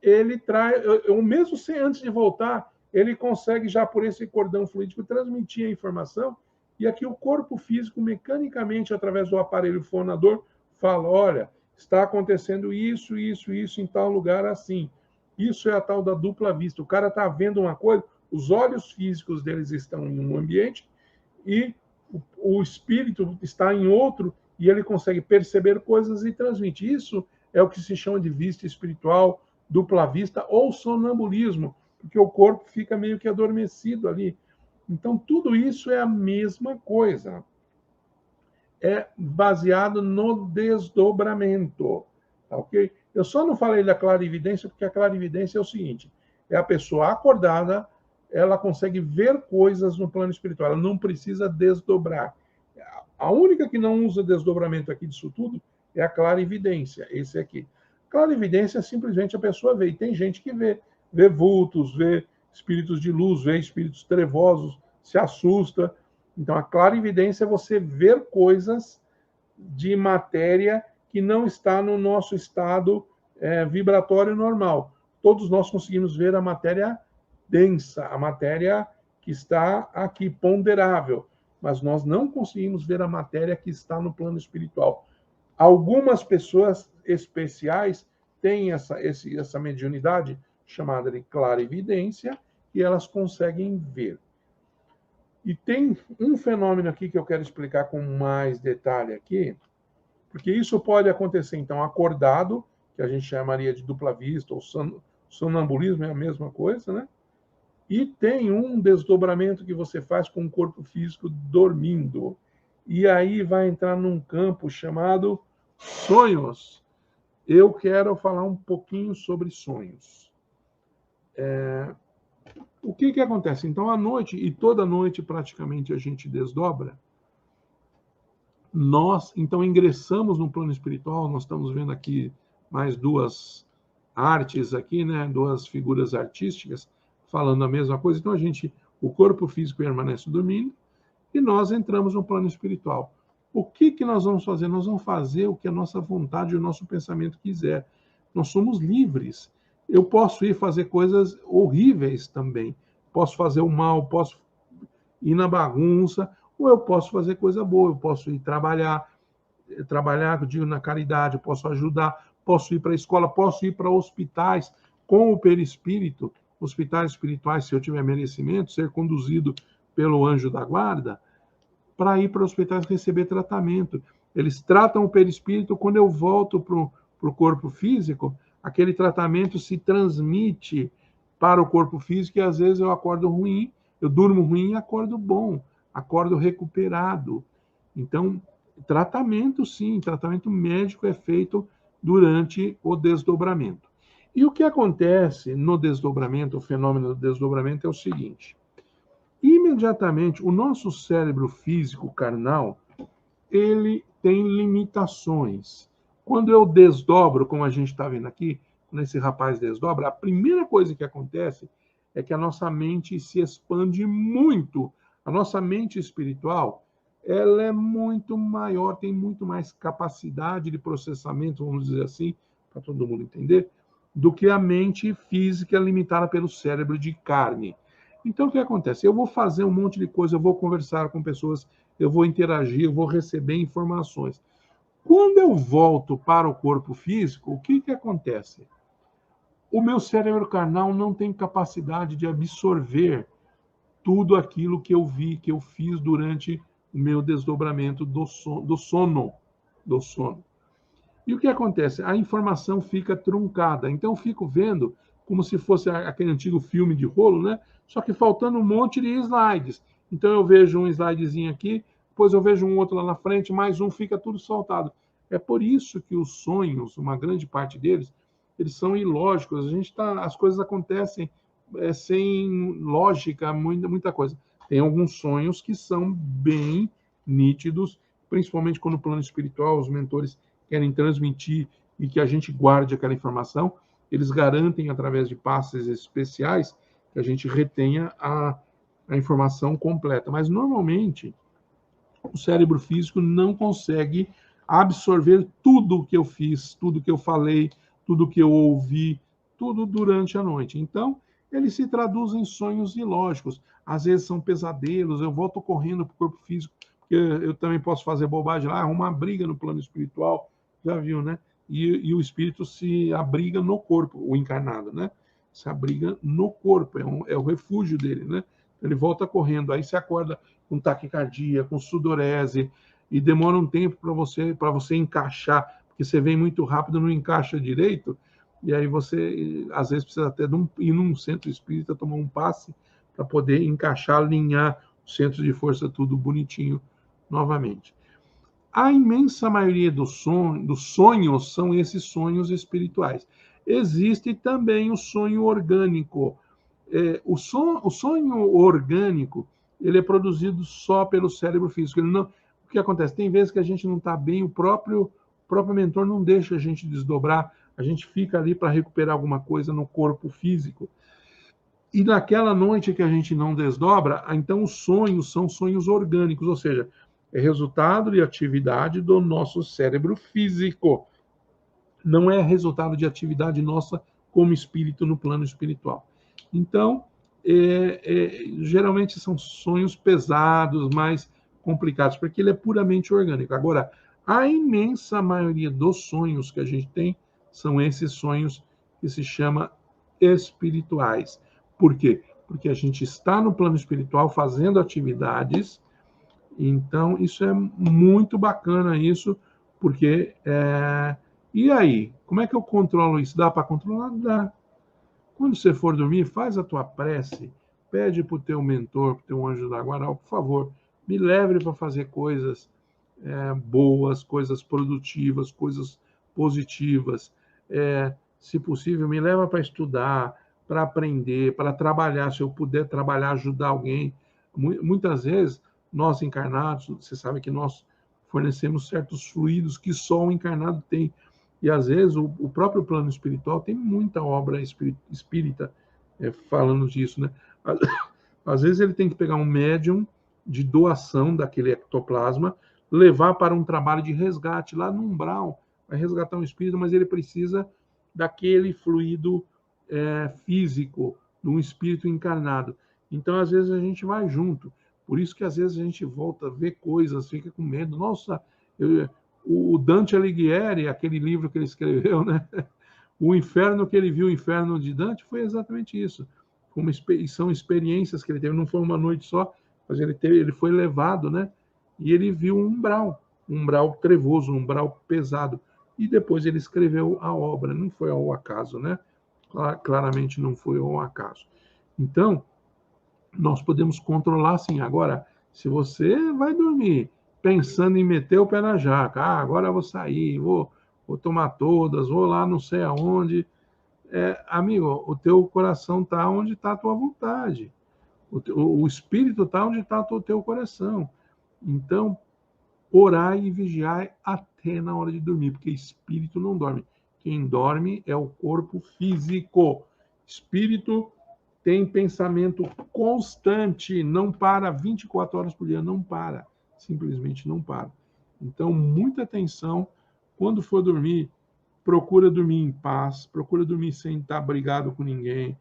B: ele traz, mesmo sem, antes de voltar, ele consegue já por esse cordão fluídico transmitir a informação e aqui o corpo físico, mecanicamente, através do aparelho fonador, fala, olha, está acontecendo isso, isso, isso em tal lugar assim. Isso é a tal da dupla vista. O cara está vendo uma coisa, os olhos físicos deles estão em um ambiente e o espírito está em outro e ele consegue perceber coisas e transmite. Isso é o que se chama de vista espiritual, dupla vista ou sonambulismo, porque o corpo fica meio que adormecido ali. Então, tudo isso é a mesma coisa. É baseado no desdobramento. Tá, ok? Eu só não falei da clarividência, porque a clarividência é o seguinte: é a pessoa acordada, ela consegue ver coisas no plano espiritual, ela não precisa desdobrar. A única que não usa desdobramento aqui disso tudo é a clarividência, esse aqui. Clarividência é simplesmente a pessoa vê, e tem gente que vê vultos, vê espíritos de luz, vê espíritos trevosos, se assusta. Então, a clarividência é você ver coisas de matéria que não está no nosso estado vibratório normal. Todos nós conseguimos ver a matéria densa, a matéria que está aqui ponderável, mas nós não conseguimos ver a matéria que está no plano espiritual. Algumas pessoas especiais têm essa mediunidade chamada de clarividência e elas conseguem ver. E tem um fenômeno aqui que eu quero explicar com mais detalhe aqui, porque isso pode acontecer, então, acordado, que a gente chamaria de dupla vista, ou sonambulismo, é a mesma coisa, né? E tem um desdobramento que você faz com o corpo físico dormindo. E aí vai entrar num campo chamado sonhos. Eu quero falar um pouquinho sobre sonhos. O que acontece? Então, à noite, e toda noite praticamente a gente desdobra, nós, então, ingressamos no plano espiritual, nós estamos vendo aqui mais duas artes aqui, né? Duas figuras artísticas falando a mesma coisa. Então, o corpo físico permanece dormindo e nós entramos no plano espiritual. O que nós vamos fazer? Nós vamos fazer o que a nossa vontade e o nosso pensamento quiser. Nós somos livres. Eu posso ir fazer coisas horríveis também. Posso fazer o mal, posso ir na bagunça, ou eu posso fazer coisa boa. Eu posso ir trabalhar, eu digo, na caridade, eu posso ajudar, posso ir para a escola, posso ir para hospitais com o perispírito, hospitais espirituais, se eu tiver merecimento, ser conduzido pelo anjo da guarda, para ir para hospitais receber tratamento. Eles tratam o perispírito, quando eu volto para o corpo físico, aquele tratamento se transmite para o corpo físico e às vezes eu acordo ruim, eu durmo ruim e acordo bom, acordo recuperado. Então, tratamento sim, tratamento médico é feito durante o desdobramento. E o que acontece no desdobramento, o fenômeno do desdobramento é o seguinte: imediatamente o nosso cérebro físico carnal, ele tem limitações. Quando eu desdobro, como a gente está vendo aqui, quando esse rapaz desdobra, a primeira coisa que acontece é que a nossa mente se expande muito. A nossa mente espiritual, ela é muito maior, tem muito mais capacidade de processamento, vamos dizer assim, para todo mundo entender, do que a mente física limitada pelo cérebro de carne. Então, o que acontece? Eu vou fazer um monte de coisa, eu vou conversar com pessoas, eu vou interagir, eu vou receber informações. Quando eu volto para o corpo físico, o que acontece? O meu cérebro carnal não tem capacidade de absorver tudo aquilo que eu vi, que eu fiz durante o meu desdobramento do sono. E o que acontece? A informação fica truncada. Então, eu fico vendo como se fosse aquele antigo filme de rolo, né? Só que faltando um monte de slides. Então, eu vejo um slidezinho aqui, depois eu vejo um outro lá na frente, mais um, fica tudo saltado. É por isso que os sonhos, uma grande parte deles, eles são ilógicos. As coisas acontecem sem lógica, muita coisa. Tem alguns sonhos que são bem nítidos, principalmente quando no plano espiritual os mentores querem transmitir e que a gente guarde aquela informação, eles garantem, através de passes especiais, que a gente retenha a informação completa. Mas, normalmente, o cérebro físico não consegue absorver tudo que eu fiz, tudo que eu falei, tudo que eu ouvi, tudo durante a noite. Então, ele se traduz em sonhos ilógicos. Às vezes são pesadelos, eu volto correndo para o corpo físico, porque eu também posso fazer bobagem lá, arrumar briga no plano espiritual, já viu, né? E o espírito se abriga no corpo, o encarnado, né? Se abriga no corpo, é o refúgio dele, né? Ele volta correndo, aí se acorda com taquicardia, com sudorese, e demora um tempo para você encaixar, porque você vem muito rápido, não encaixa direito, e aí você, às vezes, precisa até ir num centro espírita, tomar um passe, para poder encaixar, alinhar o centro de força, tudo bonitinho, novamente. A imensa maioria dos sonhos são esses sonhos espirituais. Existe também o sonho orgânico. O sonho orgânico, ele é produzido só pelo cérebro físico. O que acontece? Tem vezes que a gente não está bem, o próprio mentor não deixa a gente desdobrar, a gente fica ali para recuperar alguma coisa no corpo físico. E naquela noite que a gente não desdobra, então os sonhos são sonhos orgânicos, ou seja, é resultado de atividade do nosso cérebro físico. Não é resultado de atividade nossa como espírito no plano espiritual. Então, geralmente são sonhos pesados, mais complicados, porque ele é puramente orgânico. Agora, a imensa maioria dos sonhos que a gente tem são esses sonhos que se chama espirituais. Por quê? Porque a gente está no plano espiritual fazendo atividades. Então, isso é muito bacana, isso, porque... E aí? Como é que eu controlo isso? Dá para controlar? Dá. Quando você for dormir, faz a tua prece, pede para o teu mentor, para o teu anjo da guarda, por favor, me leve para fazer coisas boas, coisas produtivas, coisas positivas. Se possível, me leva para estudar, para aprender, para trabalhar, se eu puder trabalhar, ajudar alguém. Muitas vezes, nós encarnados, você sabe que nós fornecemos certos fluidos que só o encarnado tem. E, às vezes, o próprio plano espiritual tem muita obra espírita falando disso, né? Às vezes, ele tem que pegar um médium de doação daquele ectoplasma, levar para um trabalho de resgate lá no umbral, vai resgatar um espírito, mas ele precisa daquele fluido físico, de um espírito encarnado. Então, às vezes, a gente vai junto. Por isso que, às vezes, a gente volta a ver coisas, fica com medo. Nossa, o Dante Alighieri, aquele livro que ele escreveu, né? O inferno que ele viu, o inferno de Dante, foi exatamente isso. São experiências que ele teve, não foi uma noite só, mas ele foi levado, né? E ele viu um umbral trevoso, um umbral pesado. E depois ele escreveu a obra, não foi ao acaso, né? Claramente não foi ao acaso. Então, nós podemos controlar sim. Agora, se você vai dormir pensando em meter o pé na jaca, agora eu vou sair, vou tomar todas, vou lá não sei aonde, amigo, o teu coração está onde está a tua vontade. O espírito está onde está o teu coração. Então, orai e vigiai até na hora de dormir, porque espírito não dorme. Quem dorme é o corpo físico. Espírito tem pensamento constante, não para 24 horas por dia, não para, simplesmente não para. Então, muita atenção quando for dormir, procura dormir em paz, procura dormir sem estar brigado com ninguém,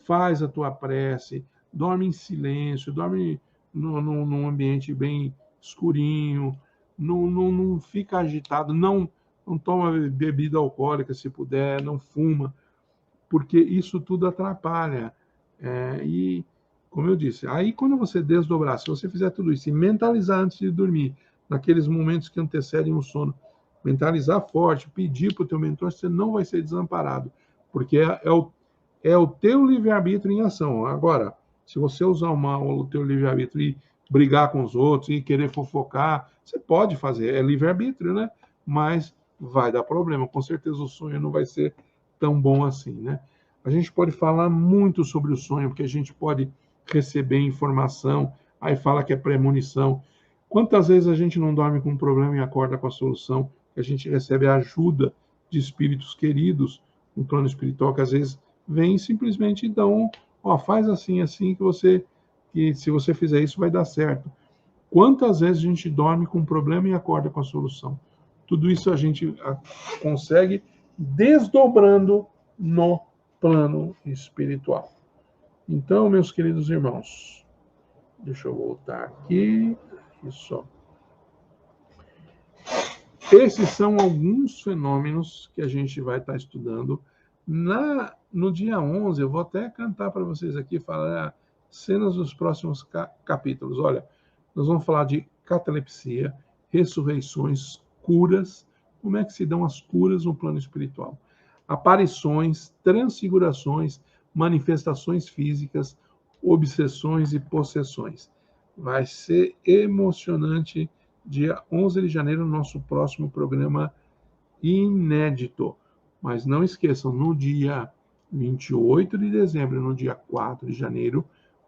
B: faz a tua prece, dorme em silêncio, dorme num ambiente bem escurinho, não fica agitado, não toma bebida alcoólica se puder, não fuma, porque isso tudo atrapalha. E, como eu disse, aí quando você desdobrar, se você fizer tudo isso e mentalizar antes de dormir, naqueles momentos que antecedem o sono, mentalizar forte, pedir para o teu mentor, você não vai ser desamparado, porque é o teu livre-arbítrio em ação. Agora, se você usar o teu livre-arbítrio e brigar com os outros e querer fofocar, você pode fazer, é livre-arbítrio, né? Mas vai dar problema, com certeza o sonho não vai ser tão bom assim, né? A gente pode falar muito sobre o sonho, porque a gente pode receber informação, aí fala que é premonição. Quantas vezes a gente não dorme com um problema e acorda com a solução? A gente recebe a ajuda de espíritos queridos no plano espiritual, que às vezes vem e simplesmente dão, ó, faz assim, assim, que se você fizer isso vai dar certo. Quantas vezes a gente dorme com um problema e acorda com a solução? Tudo isso a gente consegue desdobrando no plano espiritual. Então, meus queridos irmãos, deixa eu voltar aqui. Isso. Esses são alguns fenômenos que a gente vai estar estudando. No dia 11, eu vou até cantar para vocês aqui, falar cenas dos próximos capítulos. Olha, nós vamos falar de catalepsia, ressurreições, curas, como é que se dão as curas no plano espiritual. Aparições, transfigurações, manifestações físicas, obsessões e possessões. Vai ser emocionante. Dia 11 de janeiro, nosso próximo programa inédito. Mas não esqueçam, no dia 28 de dezembro, no dia 4 de janeiro,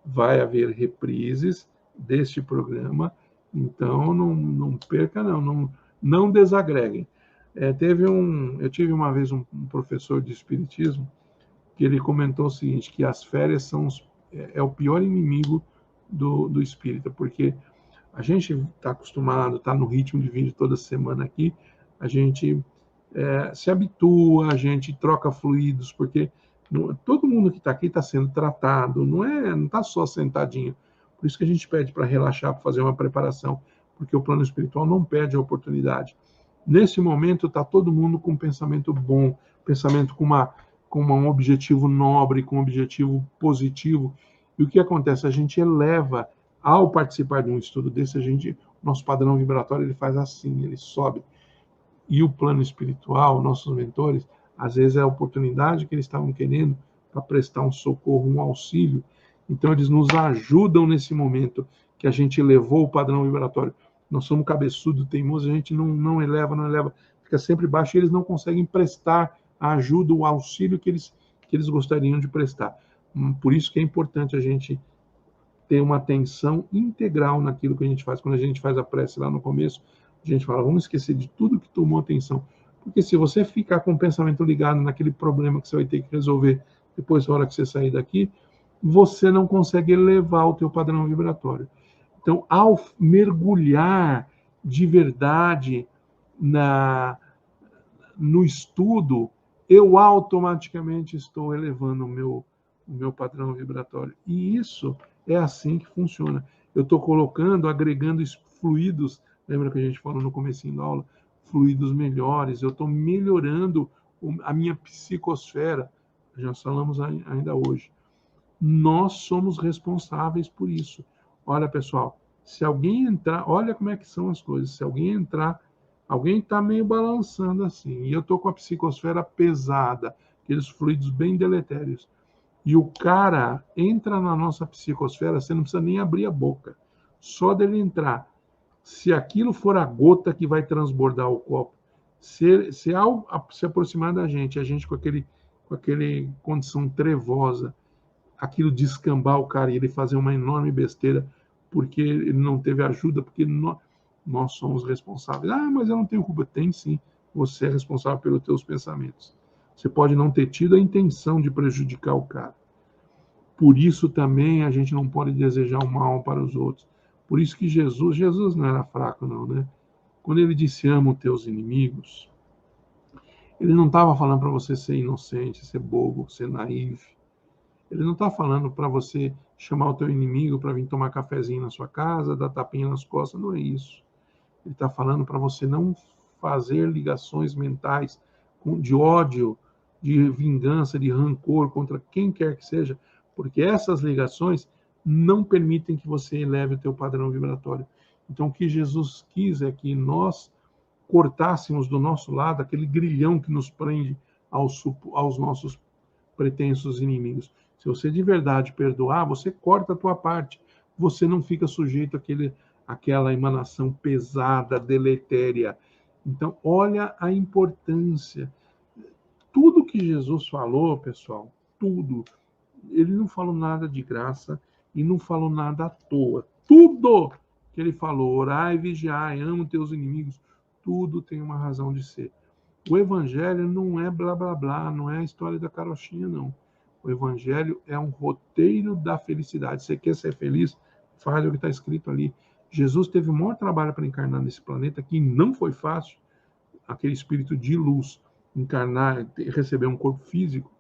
B: vai haver reprises deste programa. Então, não perca, não desagreguem. Eu tive uma vez um professor de espiritismo que ele comentou o seguinte, que as férias é o pior inimigo do espírita, porque a gente está acostumado, está no ritmo de vídeo toda semana aqui, a gente se habitua, a gente troca fluidos, porque todo mundo que está aqui está sendo tratado, não está só sentadinho. Por isso que a gente pede para relaxar, para fazer uma preparação, porque o plano espiritual não perde a oportunidade. Nesse momento está todo mundo com um pensamento bom, pensamento com um objetivo nobre, com um objetivo positivo. E o que acontece? A gente eleva, ao participar de um estudo desse, nosso padrão vibratório ele faz assim, ele sobe. E o plano espiritual, nossos mentores, às vezes é a oportunidade que eles estavam querendo para prestar um socorro, um auxílio. Então, eles nos ajudam nesse momento que a gente elevou o padrão vibratório. Nós somos cabeçudo, teimoso, a gente não eleva, fica sempre baixo e eles não conseguem prestar a ajuda, o auxílio que eles gostariam de prestar. Por isso que é importante a gente ter uma atenção integral naquilo que a gente faz. Quando a gente faz a prece lá no começo, a gente fala, vamos esquecer de tudo que tomou atenção. Porque se você ficar com o pensamento ligado naquele problema que você vai ter que resolver depois da hora que você sair daqui, você não consegue elevar o teu padrão vibratório. Então, ao mergulhar de verdade no estudo, eu automaticamente estou elevando o meu padrão vibratório. E isso é assim que funciona. Eu estou colocando, agregando fluidos, lembra que a gente falou no comecinho da aula? Fluidos melhores, eu estou melhorando a minha psicosfera, já falamos ainda hoje. Nós somos responsáveis por isso. Olha, pessoal, se alguém entrar, olha como é que são as coisas, se alguém entrar, alguém está meio balançando assim, e eu estou com a psicosfera pesada, aqueles fluidos bem deletérios, e o cara entra na nossa psicosfera, você não precisa nem abrir a boca. Só dele entrar. Se aquilo for a gota que vai transbordar o copo, se ao se aproximar da gente, a gente com aquele condição trevosa, aquilo descambar o cara e ele fazer uma enorme besteira porque ele não teve ajuda, porque Nós somos responsáveis. Ah, mas eu não tenho culpa. Tem sim. Você é responsável pelos teus pensamentos. Você pode não ter tido a intenção de prejudicar o cara. Por isso também a gente não pode desejar o mal para os outros. Por isso que Jesus não era fraco não, né? Quando ele disse ama os teus inimigos, ele não estava falando para você ser inocente, ser bobo, ser naivo. Ele não está falando para você chamar o teu inimigo para vir tomar cafezinho na sua casa, dar tapinha nas costas, não é isso. Ele está falando para você não fazer ligações mentais de ódio, de vingança, de rancor contra quem quer que seja, porque essas ligações não permitem que você eleve o teu padrão vibratório. Então, o que Jesus quis é que nós cortássemos do nosso lado aquele grilhão que nos prende aos nossos pretensos inimigos. Se você de verdade perdoar, você corta a tua parte. Você não fica sujeito àquela emanação pesada, deletéria. Então, olha a importância. Tudo que Jesus falou, pessoal, tudo, ele não falou nada de graça e não falou nada à toa. Tudo que ele falou, orai, vigiai, ama teus inimigos, tudo tem uma razão de ser. O evangelho não é blá blá blá, não é a história da carochinha, não. O evangelho é um roteiro da felicidade. Você quer ser feliz? Faz o que está escrito ali. Jesus teve o maior trabalho para encarnar nesse planeta, que não foi fácil, aquele espírito de luz, encarnar, receber um corpo físico,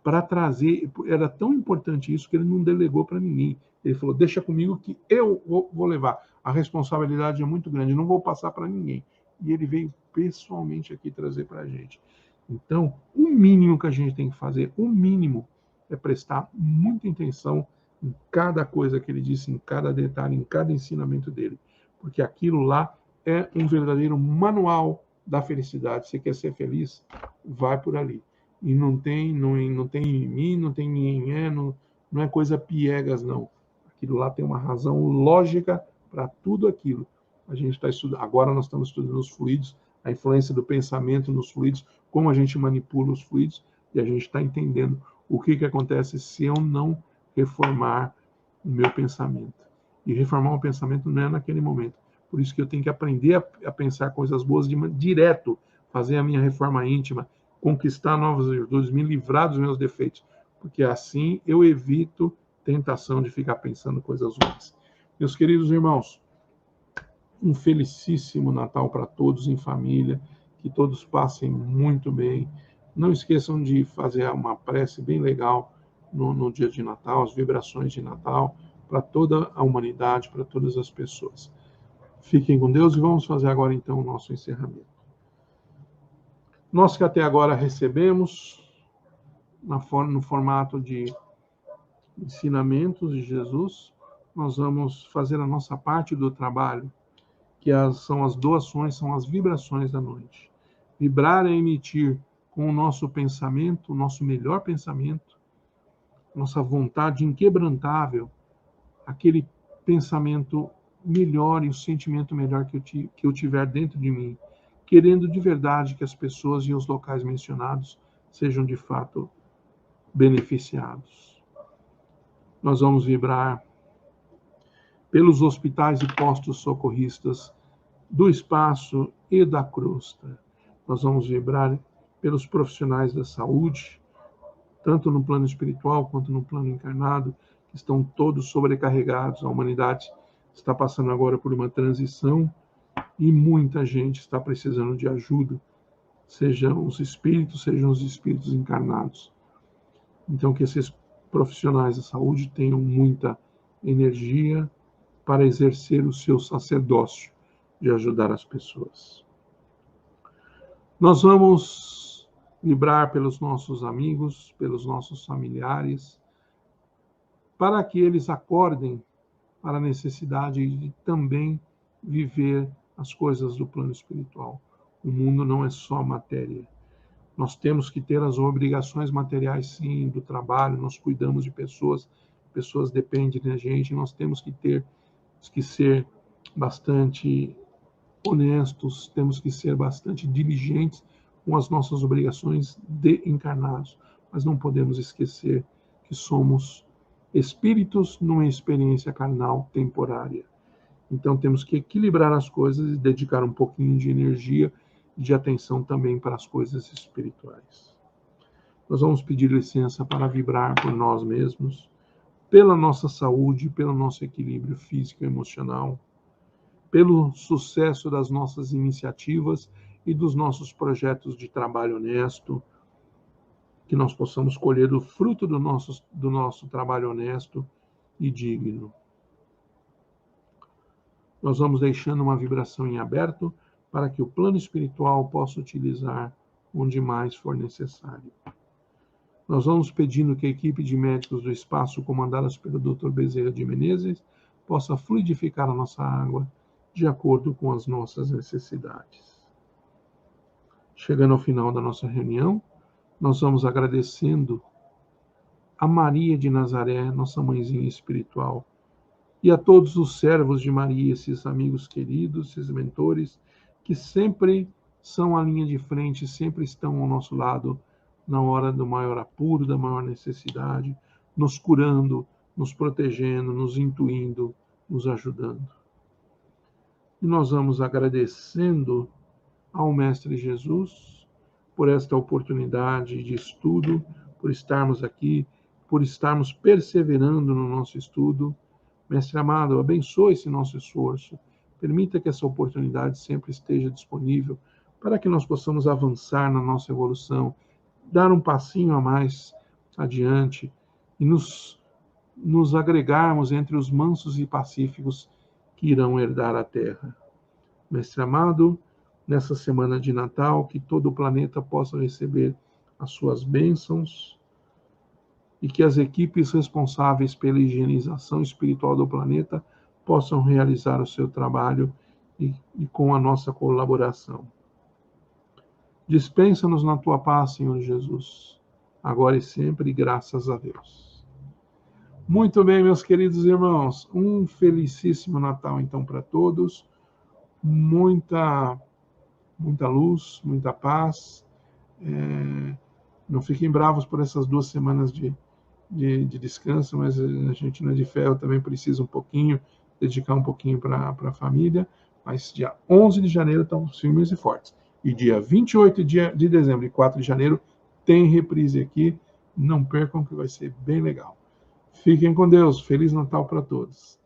B: para trazer, era tão importante isso que ele não delegou para ninguém. Ele falou, deixa comigo que eu vou levar. A responsabilidade é muito grande, não vou passar para ninguém. E ele veio pessoalmente aqui trazer para a gente. Então, o mínimo que a gente tem que fazer, o mínimo, é prestar muita atenção em cada coisa que ele disse, em cada detalhe, em cada ensinamento dele. Porque aquilo lá é um verdadeiro manual da felicidade. Você quer ser feliz? Vai por ali. E não tem mim, não tem ninguém, não é coisa piegas, não. Aquilo lá tem uma razão lógica para tudo aquilo. A gente está estudando, agora nós estamos estudando os fluidos, a influência do pensamento nos fluidos, como a gente manipula os fluidos, e a gente está entendendo o que acontece se eu não reformar o meu pensamento. E reformar o pensamento não é naquele momento. Por isso que eu tenho que aprender a pensar coisas boas direto, fazer a minha reforma íntima, conquistar novas virtudes, me livrar dos meus defeitos, porque assim eu evito tentação de ficar pensando coisas ruins. Meus queridos irmãos, um felicíssimo Natal para todos em família, que todos passem muito bem. Não esqueçam de fazer uma prece bem legal no dia de Natal, as vibrações de Natal, para toda a humanidade, para todas as pessoas. Fiquem com Deus e vamos fazer agora então o nosso encerramento. Nós que até agora recebemos, no formato de ensinamentos de Jesus, nós vamos fazer a nossa parte do trabalho, que são as doações, são as vibrações da noite. Vibrar é emitir com o nosso pensamento, o nosso melhor pensamento, nossa vontade inquebrantável, aquele pensamento melhor e o sentimento melhor que eu tiver dentro de mim, querendo de verdade que as pessoas e os locais mencionados sejam de fato beneficiados. Nós vamos vibrar pelos hospitais e postos socorristas do espaço e da crosta. Nós vamos vibrar pelos profissionais da saúde, tanto no plano espiritual quanto no plano encarnado, que estão todos sobrecarregados. A humanidade está passando agora por uma transição e muita gente está precisando de ajuda, sejam os espíritos encarnados. Então, que esses profissionais da saúde tenham muita energia para exercer o seu sacerdócio de ajudar as pessoas. Nós vamos vibrar pelos nossos amigos, pelos nossos familiares, para que eles acordem para a necessidade de também viver as coisas do plano espiritual. O mundo não é só matéria. Nós temos que ter as obrigações materiais, sim, do trabalho, nós cuidamos de pessoas, pessoas dependem da gente, nós temos que ser bastante honestos, temos que ser bastante diligentes com as nossas obrigações de encarnados, mas não podemos esquecer que somos espíritos numa experiência carnal temporária. Então temos que equilibrar as coisas e dedicar um pouquinho de energia e de atenção também para as coisas espirituais. Nós vamos pedir licença para vibrar por nós mesmos, pela nossa saúde, pelo nosso equilíbrio físico e emocional, pelo sucesso das nossas iniciativas e dos nossos projetos de trabalho honesto, que nós possamos colher o fruto do nosso trabalho honesto e digno. Nós vamos deixando uma vibração em aberto para que o plano espiritual possa utilizar onde mais for necessário. Nós vamos pedindo que a equipe de médicos do espaço, comandada pelo Dr. Bezerra de Menezes, possa fluidificar a nossa água de acordo com as nossas necessidades. Chegando ao final da nossa reunião, nós vamos agradecendo a Maria de Nazaré, nossa mãezinha espiritual, e a todos os servos de Maria, esses amigos queridos, esses mentores, que sempre são a linha de frente, sempre estão ao nosso lado na hora do maior apuro, da maior necessidade, nos curando, nos protegendo, nos intuindo, nos ajudando. E nós vamos agradecendo ao Mestre Jesus por esta oportunidade de estudo, por estarmos aqui, por estarmos perseverando no nosso estudo. Mestre amado, abençoe esse nosso esforço. Permita que essa oportunidade sempre esteja disponível para que nós possamos avançar na nossa evolução, dar um passinho a mais adiante e nos agregarmos entre os mansos e pacíficos que irão herdar a terra. Mestre amado, nessa semana de Natal, que todo o planeta possa receber as suas bênçãos e que as equipes responsáveis pela higienização espiritual do planeta possam realizar o seu trabalho e com a nossa colaboração. Dispensa-nos na tua paz, Senhor Jesus, agora e sempre, graças a Deus. Muito bem, meus queridos irmãos, um felicíssimo Natal, então, para todos. Muita luz, muita paz. Não fiquem bravos por essas 2 semanas de descanso, mas a gente não é de ferro, também precisa um pouquinho, dedicar um pouquinho para a família. Mas dia 11 de janeiro estamos firmes e fortes. E dia 28 de dezembro e 4 de janeiro tem reprise aqui. Não percam, que vai ser bem legal. Fiquem com Deus. Feliz Natal para todos.